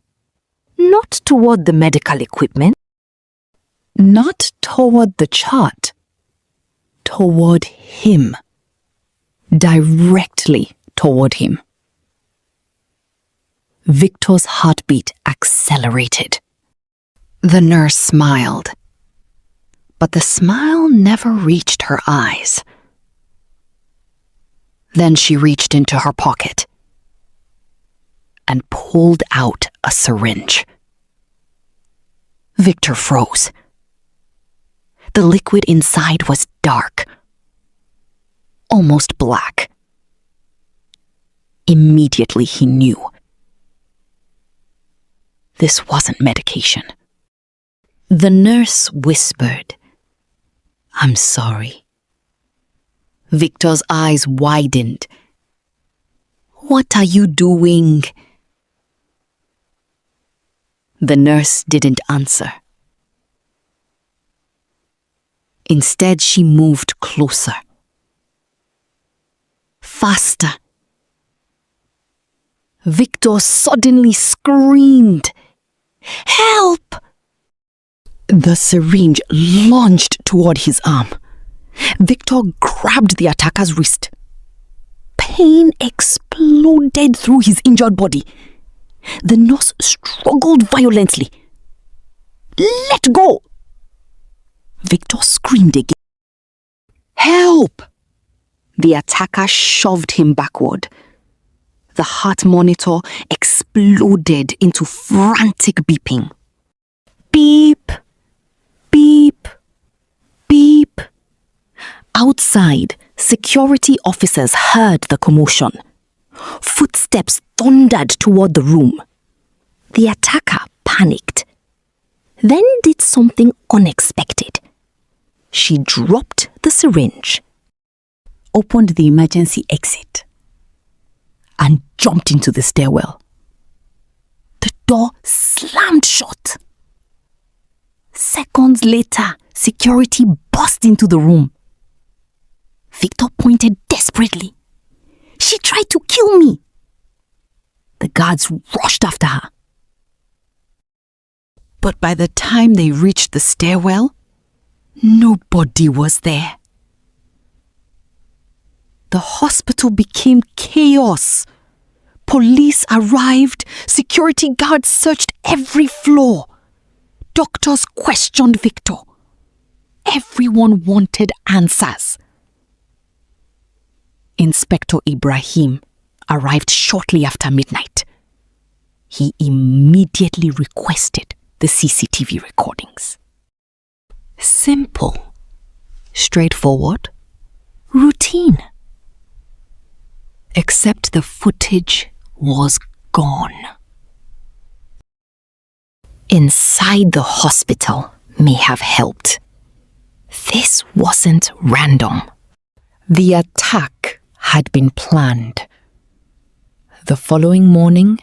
Speaker 1: Not toward the medical equipment. Not toward the chart. Toward him. Directly toward him. Victor's heartbeat accelerated. The nurse smiled. But the smile never reached her eyes. Then she reached into her pocket and pulled out a syringe. Victor froze. The liquid inside was dark, almost black. Immediately he knew. This wasn't medication. The nurse whispered, "I'm sorry." Victor's eyes widened. "What are you doing?" The nurse didn't answer. Instead, she moved closer. Faster. Victor suddenly screamed, "Help!" The syringe lunged toward his arm. Victor grabbed the attacker's wrist. Pain exploded through his injured body. The nurse struggled violently. "Let go!" Victor screamed again. "Help!" The attacker shoved him backward. The heart monitor exploded into frantic beeping. Beep, beep, beep. Outside, security officers heard the commotion. Footsteps thundered toward the room. The attacker panicked, then did something unexpected. She dropped the syringe, opened the emergency exit, and jumped into the stairwell. The door slammed shut. Seconds later, security burst into the room. Victor pointed desperately. "She tried to kill me!" The guards rushed after her. But by the time they reached the stairwell, nobody was there. The hospital became chaos. Police arrived, security guards searched every floor.
Speaker 3: doctors questioned Victor. Everyone wanted answers. Inspector Ibrahim arrived shortly after midnight. He immediately requested the CCTV recordings. Simple, straightforward, routine. Except the footage was gone. Inside the hospital may have helped. This wasn't random. The attack had been planned. The following morning,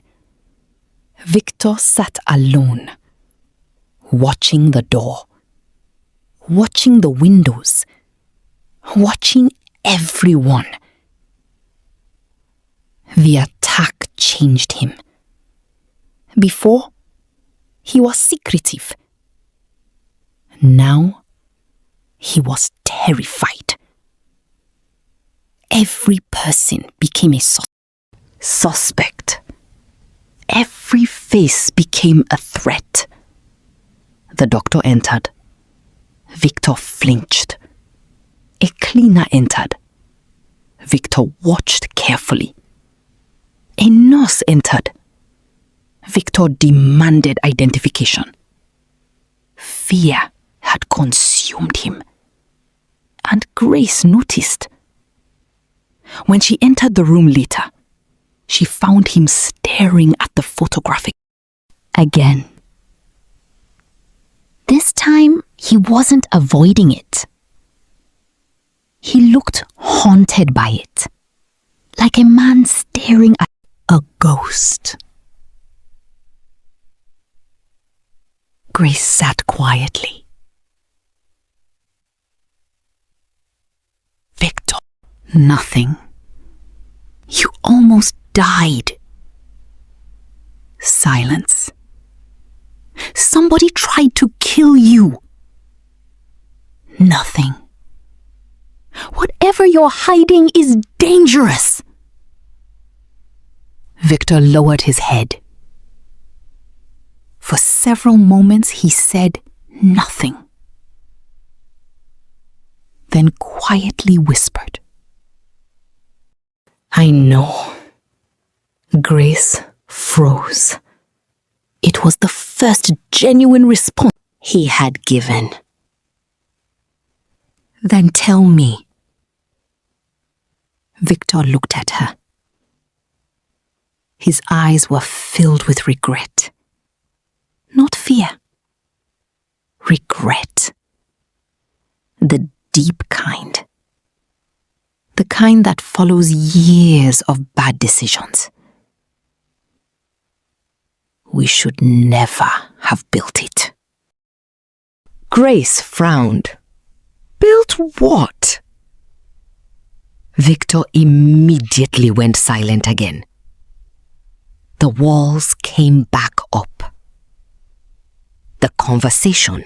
Speaker 3: Victor sat alone, watching the door, watching the windows, watching everyone. The attack changed him. Before, he was secretive. Now, he was terrified. Every person became a suspect. Every face became a threat. The doctor entered. Victor flinched. A cleaner entered. Victor watched carefully. A nurse entered. Victor demanded identification. Fear had consumed him. And Grace noticed. When she entered the room later, she found him staring at the photograph again.
Speaker 1: This time, he wasn't avoiding it. He looked haunted by it, like a man staring at
Speaker 3: A ghost. Grace sat quietly. Victor, nothing. You almost died. Silence. Somebody tried to kill you. Nothing. Whatever you're hiding is dangerous. Victor lowered his head. For several moments he said nothing. Then quietly whispered, "I know." Grace froze. It was the first genuine response he had given. "Then tell me." Victor looked at her. His eyes were filled with regret. Not fear. Regret. The deep kind. The kind that follows years of bad decisions. We should never have built it. Grace frowned. Built what? Victor immediately went silent again. The walls came back up. The conversation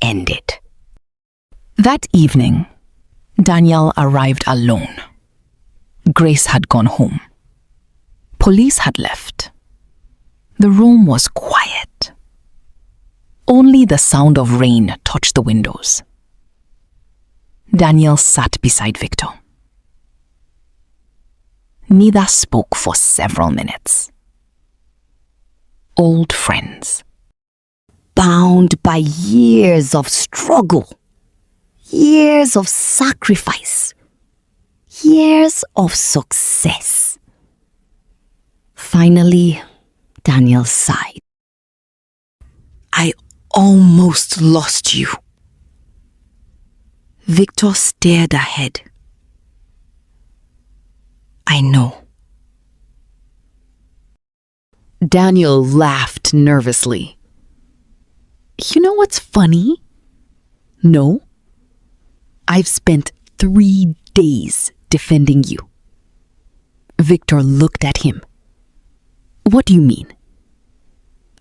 Speaker 3: ended. That evening, Daniel arrived alone. Grace had gone home. Police had left. The room was quiet. Only the sound of rain touched the windows. Daniel sat beside Victor. Neither spoke for several minutes. Old friends. Bound by years of struggle. Years of sacrifice. Years of success. Finally, Daniel sighed. "I almost lost you." Victor stared ahead. "I know." Daniel laughed nervously. "You know what's funny? No. I've spent 3 days defending you." Victor looked at him. "What do you mean?"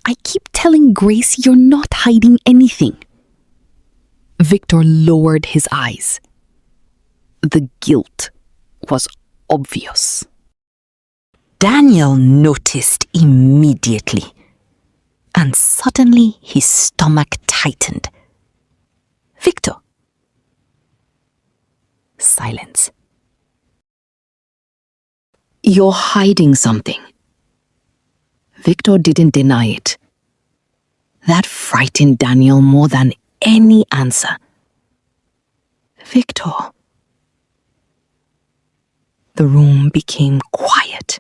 Speaker 3: "I keep telling Grace you're not hiding anything." Victor lowered his eyes. The guilt was obvious. Daniel noticed immediately.
Speaker 1: And suddenly his stomach tightened. Victor. Silence. You're hiding something. Victor didn't deny it. That frightened Daniel more than any answer. Victor. The room became quiet.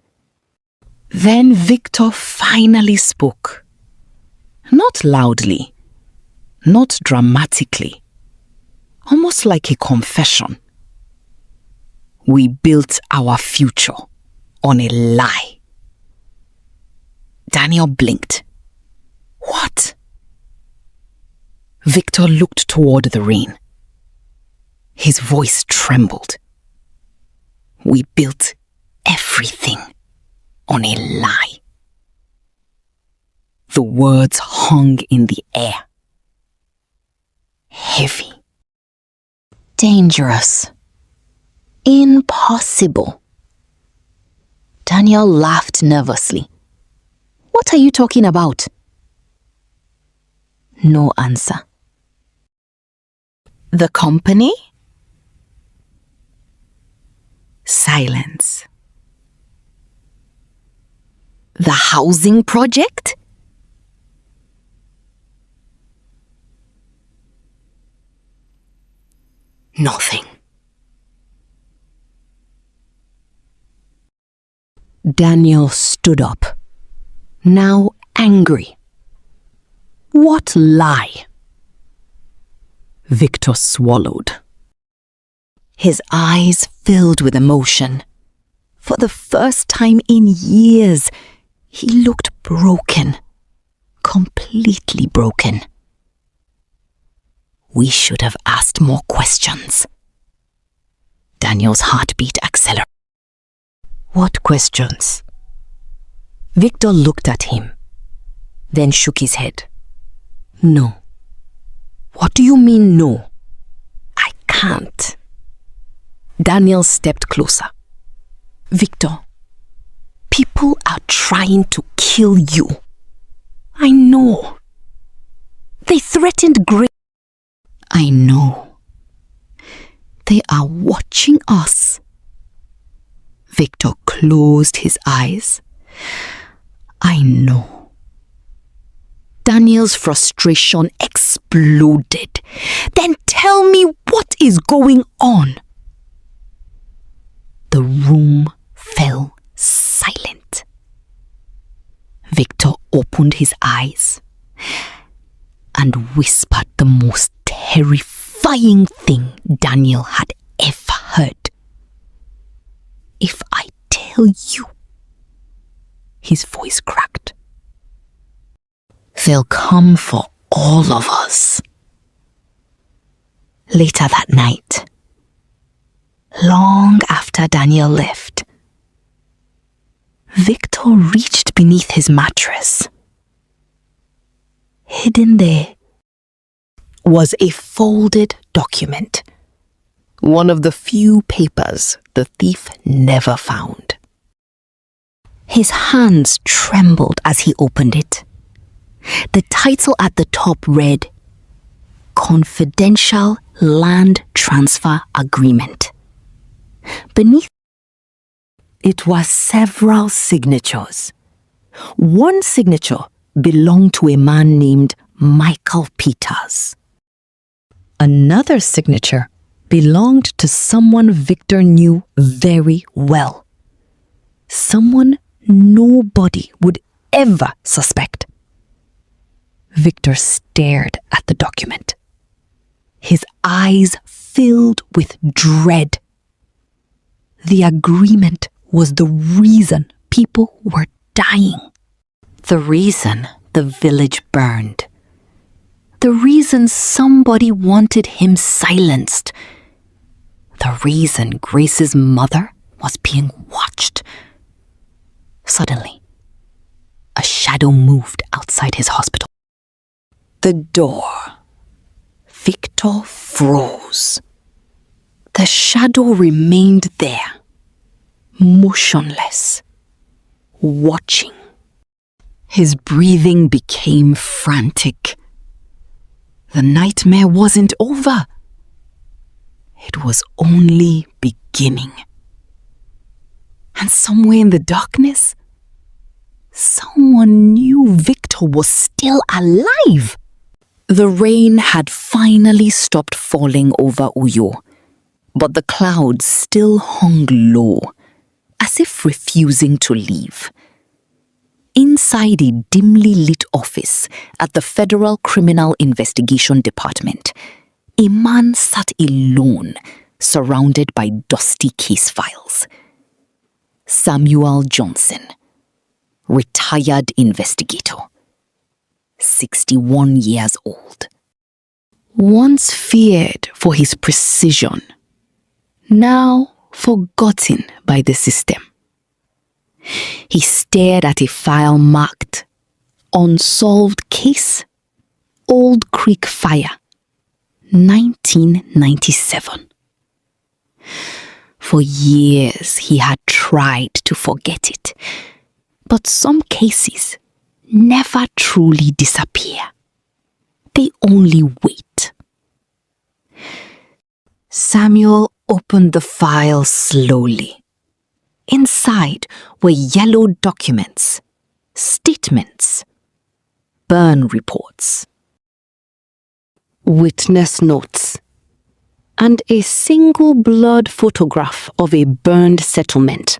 Speaker 1: Then Victor finally spoke. Not loudly, not dramatically, almost like a confession. We built our future on a lie. Daniel blinked. What? Victor looked toward the rain. His voice trembled. We built everything on a lie. The words hung in the air. Heavy. Dangerous. Impossible. Daniel laughed nervously. What are you talking about? No answer. The company? Silence. The housing project? Nothing. Daniel stood up, now angry. What lie? Victor swallowed. His eyes filled with emotion. For the first time in years, he looked broken. Completely broken. We should have asked more questions. Daniel's heartbeat accelerated. What questions? Victor looked at him, then shook his head. No. What do you mean no? I can't. Daniel stepped closer. Victor, people are trying to kill you. I know. They threatened Grace. I know. They are watching us. Victor closed his eyes. I know. Daniel's frustration exploded. Then tell me what is going on. The room fell silent. Victor opened his eyes and whispered the most terrifying thing Daniel had ever heard. If I tell you, his voice cracked, they'll come for all of us. Later that night, long after Daniel left, Victor reached beneath his mattress. Hidden there was a folded document, one of the few papers the thief never found. His hands trembled as he opened it. The title at the top read, Confidential Land Transfer Agreement. Beneath it was several signatures. One signature belonged to a man named Michael Peters. Another signature belonged to someone Victor knew very well. Someone nobody would ever suspect. Victor stared at the document. His eyes filled with dread. The agreement was the reason people were dying. The reason the village burned. The reason somebody wanted him silenced. The reason Grace's mother was being watched. Suddenly, a shadow moved outside his hospital. The door. Victor froze. The shadow remained there, motionless, watching. His breathing became frantic. The nightmare wasn't over. It was only beginning. And somewhere in the darkness, someone knew Victor was still alive. The rain had finally stopped falling over Uyo, but the clouds still hung low, as if refusing to leave. Inside a dimly lit office at the Federal Criminal Investigation Department, a man sat alone, surrounded by dusty case files. Samuel Johnson, retired investigator, 61 years old. Once feared for his precision, now forgotten by the system. He stared at a file marked Unsolved Case, Old Creek Fire, 1997. For years he had tried to forget it, but some cases never truly disappear. They only wait. Samuel opened the file slowly. Inside were yellow documents, statements, burn reports, witness notes, and a single blurred photograph of a burned settlement.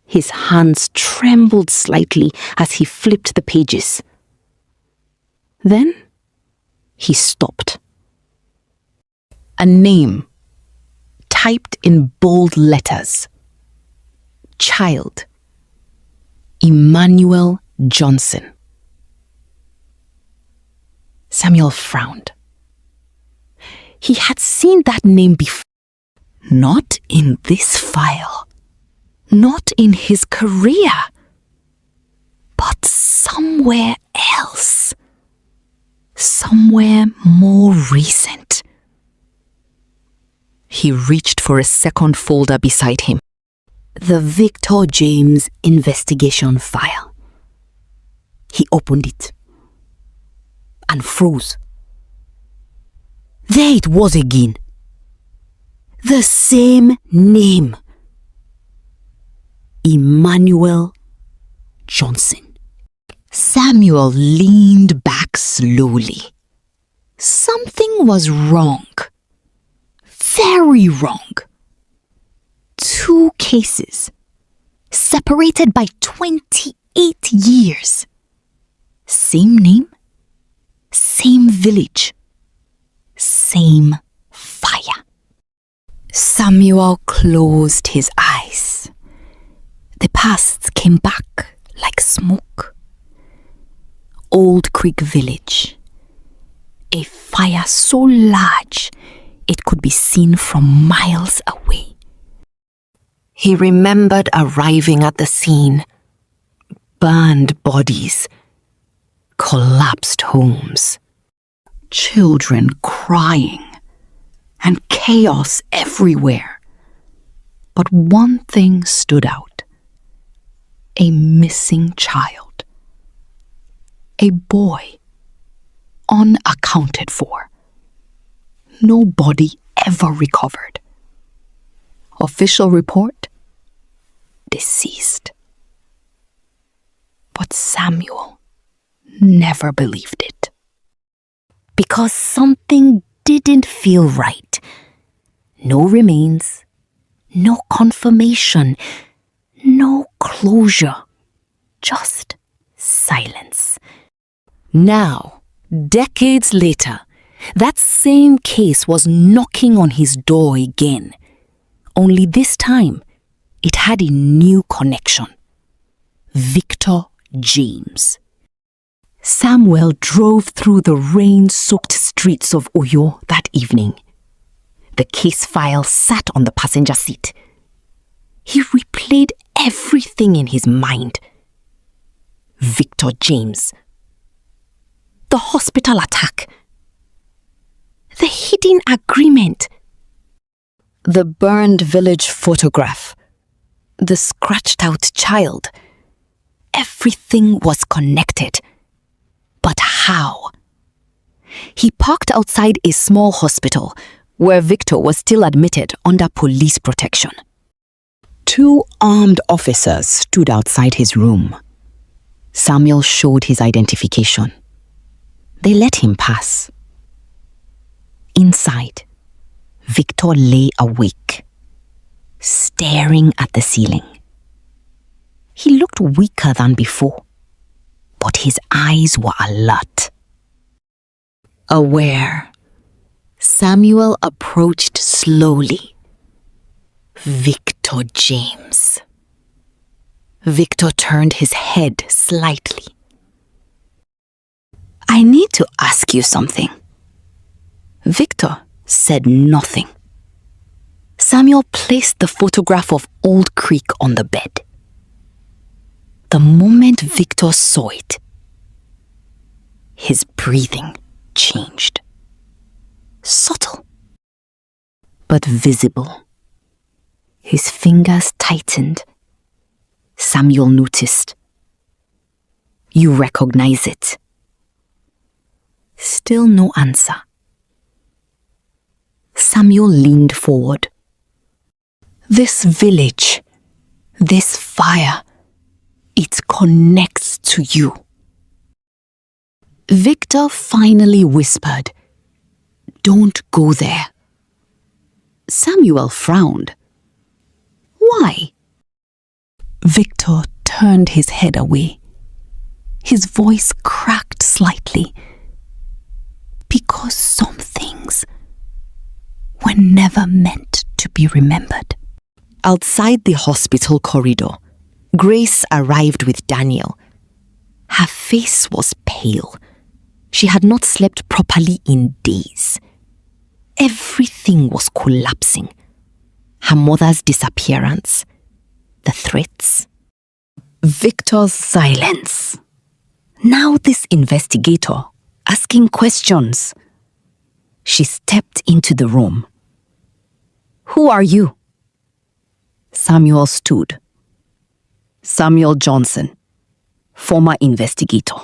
Speaker 1: His hands trembled slightly as he flipped the pages. Then he stopped. A name, typed in bold letters. Child. Emmanuel Johnson. Samuel frowned. He had seen that name before. Not in this file. Not in his career. But somewhere else. Somewhere more recent. He reached for a second folder beside him. The Victor James investigation file. He opened it and froze. There it was again. The same name. Emmanuel Johnson. Samuel leaned back slowly. Something was wrong. Very wrong. 2 cases, separated by 28 years. Same name, same village, same fire. Samuel closed his eyes. The past came back like smoke. Old Creek Village. A fire so large it could be seen from miles away. He remembered arriving at the scene. Burned bodies. Collapsed homes. Children crying. And chaos everywhere. But one thing stood out. A missing child. A boy. Unaccounted for. No body ever recovered. Official report, deceased. But Samuel never believed it. Because something didn't feel right. No remains, no confirmation, no closure, just silence. Now, decades later, that same case was knocking on his door again. Only this time, it had a new connection. Victor James. Samuel drove through the rain-soaked streets of Uyo that evening. The case file sat on the passenger seat. He replayed everything in his mind. Victor James. The hospital attack. The hidden agreement. The burned village photograph. The scratched out child.
Speaker 3: everything was connected. But how? He parked outside a small hospital where Victor was still admitted under police protection. 2 armed officers stood outside his room. Samuel showed his identification. They let him pass. Inside, Victor lay awake, staring at the ceiling. He looked weaker than before, but his eyes were alert. Aware, Samuel approached slowly. Victor James. Victor turned his head slightly. I need to ask you something. Victor said nothing. Samuel placed the photograph of Old Creek on the bed. The moment Victor saw it, his breathing changed. Subtle, but visible. His fingers tightened. Samuel noticed. You recognize it. Still no answer. Samuel leaned forward. This village, this fire, it connects to you. Victor finally whispered, Don't go there. Samuel frowned. Why? Victor turned his head away. His voice cracked slightly. Because some things were never meant to be remembered. Outside the hospital corridor, Grace arrived with Daniel. Her face was pale. She had not slept properly in days. Everything was collapsing. Her mother's disappearance, the threats, Victor's silence. Now this investigator asking questions. She stepped into the room. Who are you? Samuel stood. Samuel Johnson, former investigator.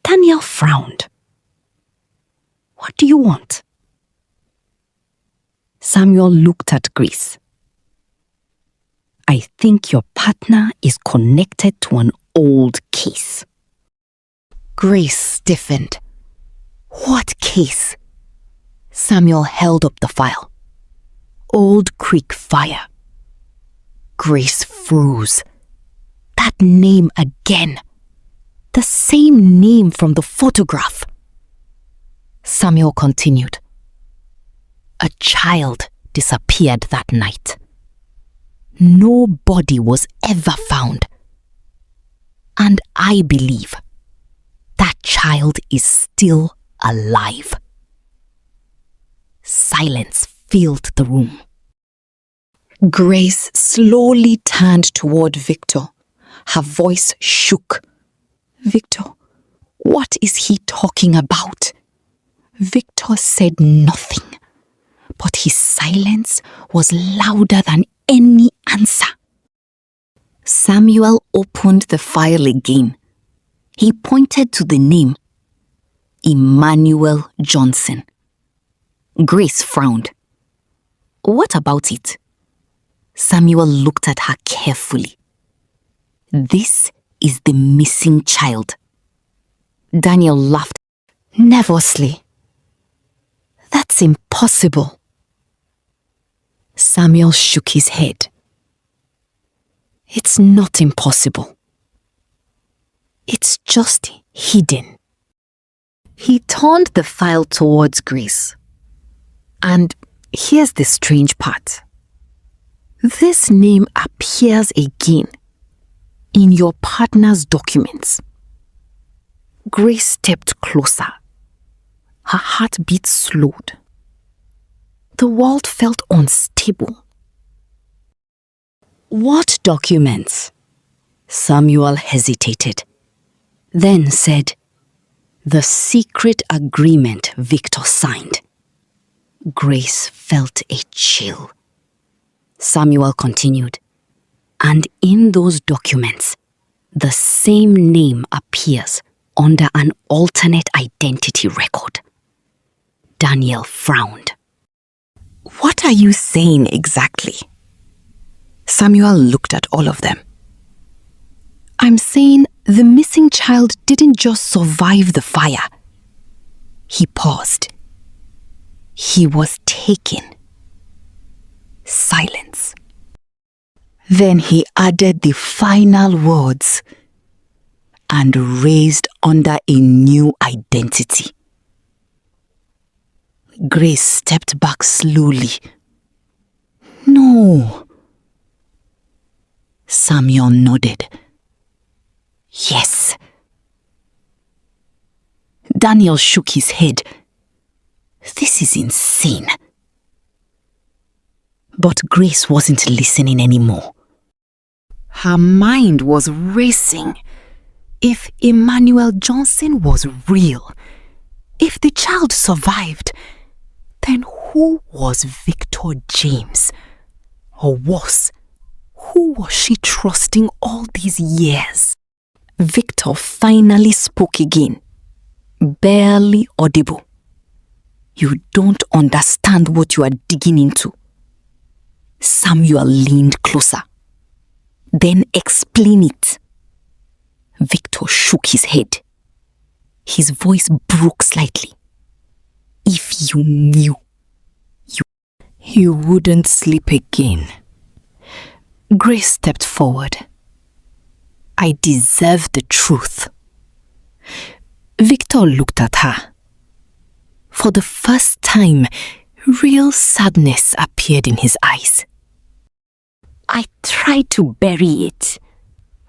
Speaker 3: Daniel frowned. What do you want? Samuel looked at Grace. I think your partner is connected to an old case. Grace stiffened. What case? Samuel held up the file. Old Creek Fire. Grace froze. That name again. The same name from the photograph. Samuel continued. A child disappeared that night. No body was ever found. And I believe that child is still alive. Silence filled the room. Grace slowly turned toward Victor. Her voice shook. Victor, what is he talking about? Victor said nothing, but his silence was louder than any answer. Samuel opened the file again. He pointed to the name, Emmanuel Johnson. Grace frowned. What about it? Samuel looked at her carefully. This is the missing child. Daniel laughed nervously. That's impossible. Samuel shook his head. It's not impossible. It's just hidden. He turned the file towards Grace. And here's the strange part. This name appears again in your partner's documents. Grace stepped closer. Her heartbeat slowed. The world felt unstable. What documents? Samuel hesitated, then said, the secret agreement Victor signed. Grace felt a chill. Samuel continued, and in those documents, The same name appears under an alternate identity record. Daniel frowned.
Speaker 6: What are you saying exactly? Samuel looked at all of them. I'm saying the missing child didn't just survive the fire. He paused. He was taken. Silence. Then he added the final words and raised under a new identity. Grace stepped back slowly. No. Samuel nodded. Yes. Daniel shook his head. This is insane. But Grace wasn't listening anymore. Her mind was racing. If Emmanuel Johnson was real, if the child survived, then who was Victor James? Or worse, who was she trusting all these years? Victor finally spoke again, barely audible. You don't understand what you are digging into. Samuel leaned closer. Then explain it. Victor shook his head. His voice broke slightly. If you knew, you wouldn't sleep again. Grace stepped forward. I deserve the truth. Victor looked at her. For the first time, real sadness appeared in his eyes. I tried to bury it,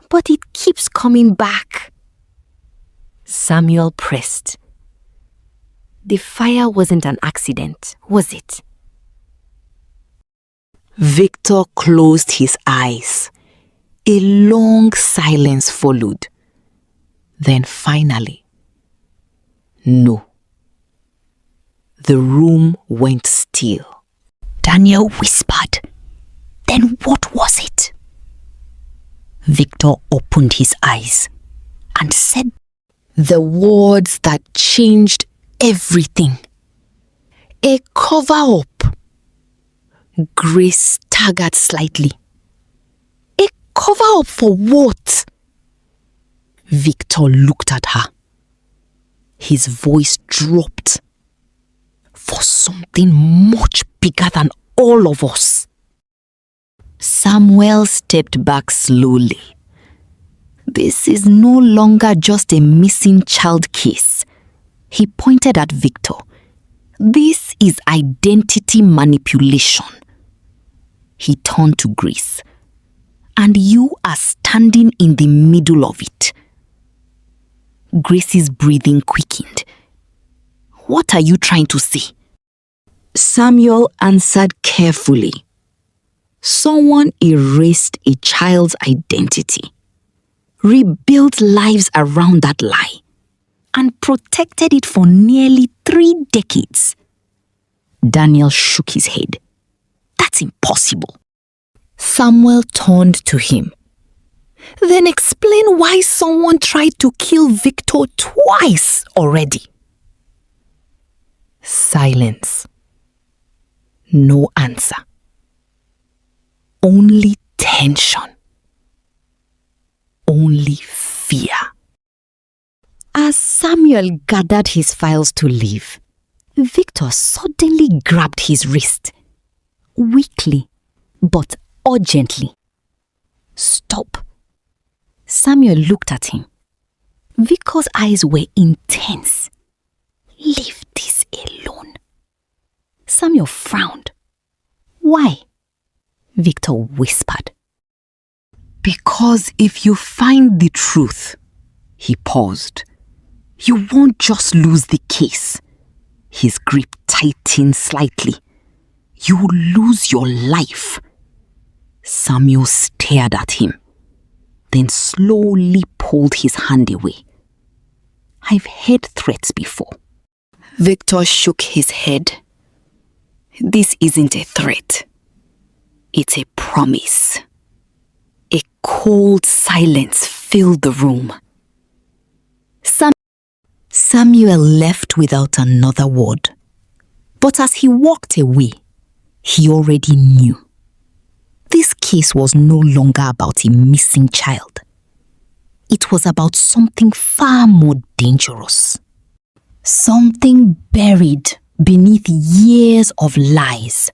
Speaker 6: but it keeps coming back. Samuel pressed. The fire wasn't an accident, was it? Victor closed his eyes. A long silence followed. Then finally, no. The room went still. Daniel whispered, "Then what was it?" Victor opened his eyes and said the words that changed everything. A cover-up. Grace staggered slightly. A cover-up for what? Victor looked at her. His voice dropped. For something much bigger than all of us. Samuel stepped back slowly. This is no longer just a missing child case. He pointed at Victor. This is identity manipulation. He turned to Grace. And you are standing in the middle of it. Grace's breathing quickened. What are you trying to say? Samuel answered carefully. Someone erased a child's identity, rebuilt lives around that lie, and protected it for nearly 3 decades. Daniel shook his head. That's impossible. Samuel turned to him. Then explain why someone tried to kill Victor twice already. Silence. No answer. Only tension. Only fear. As Samuel gathered his files to leave, Victor suddenly grabbed his wrist. Weakly, but urgently. Stop. Samuel looked at him. Victor's eyes were intense. Leave this alone. Samuel frowned. Why? Victor whispered. Because if you find the truth, he paused, you won't just lose the case. His grip tightened slightly. You will lose your life. Samuel stared at him, then slowly pulled his hand away. I've heard threats before. Victor shook his head. This isn't a threat. It's a promise. A cold silence filled the room. Samuel left without another word. But as he walked away, he already knew. This case was no longer about a missing child. It was about something far more dangerous. Something buried beneath years of lies.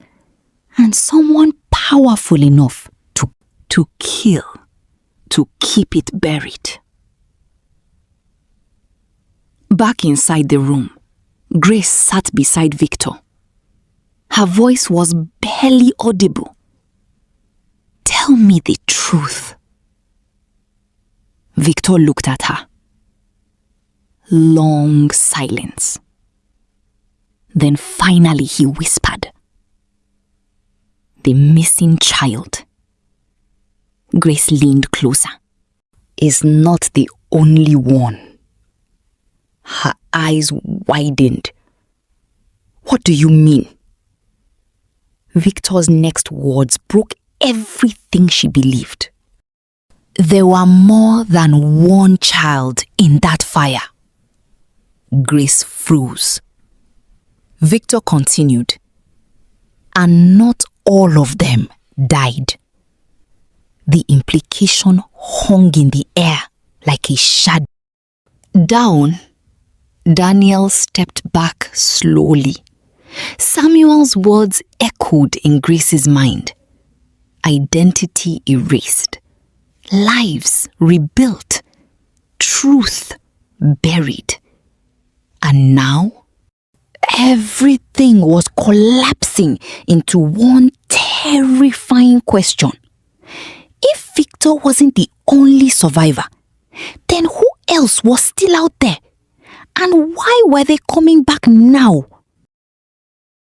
Speaker 6: And someone powerful enough to kill, to keep it buried. Back inside the room, Grace sat beside Victor. Her voice was barely audible. "Tell me the truth." Victor looked at her. Long silence. Then finally he whispered, "The missing child." Grace leaned closer. "Is not the only one." Her eyes widened. "What do you mean?" Victor's next words broke everything she believed. There were more than one child in that fire. Grace froze. Victor continued, "And not all of them died." The implication hung in the air like a shadow. Down, Daniel stepped back slowly. Samuel's words echoed in Grace's mind. Identity erased. Lives rebuilt. Truth buried. And now, everything was collapsing into one terrifying question. If Victor wasn't the only survivor, then who else was still out there? And why were they coming back now?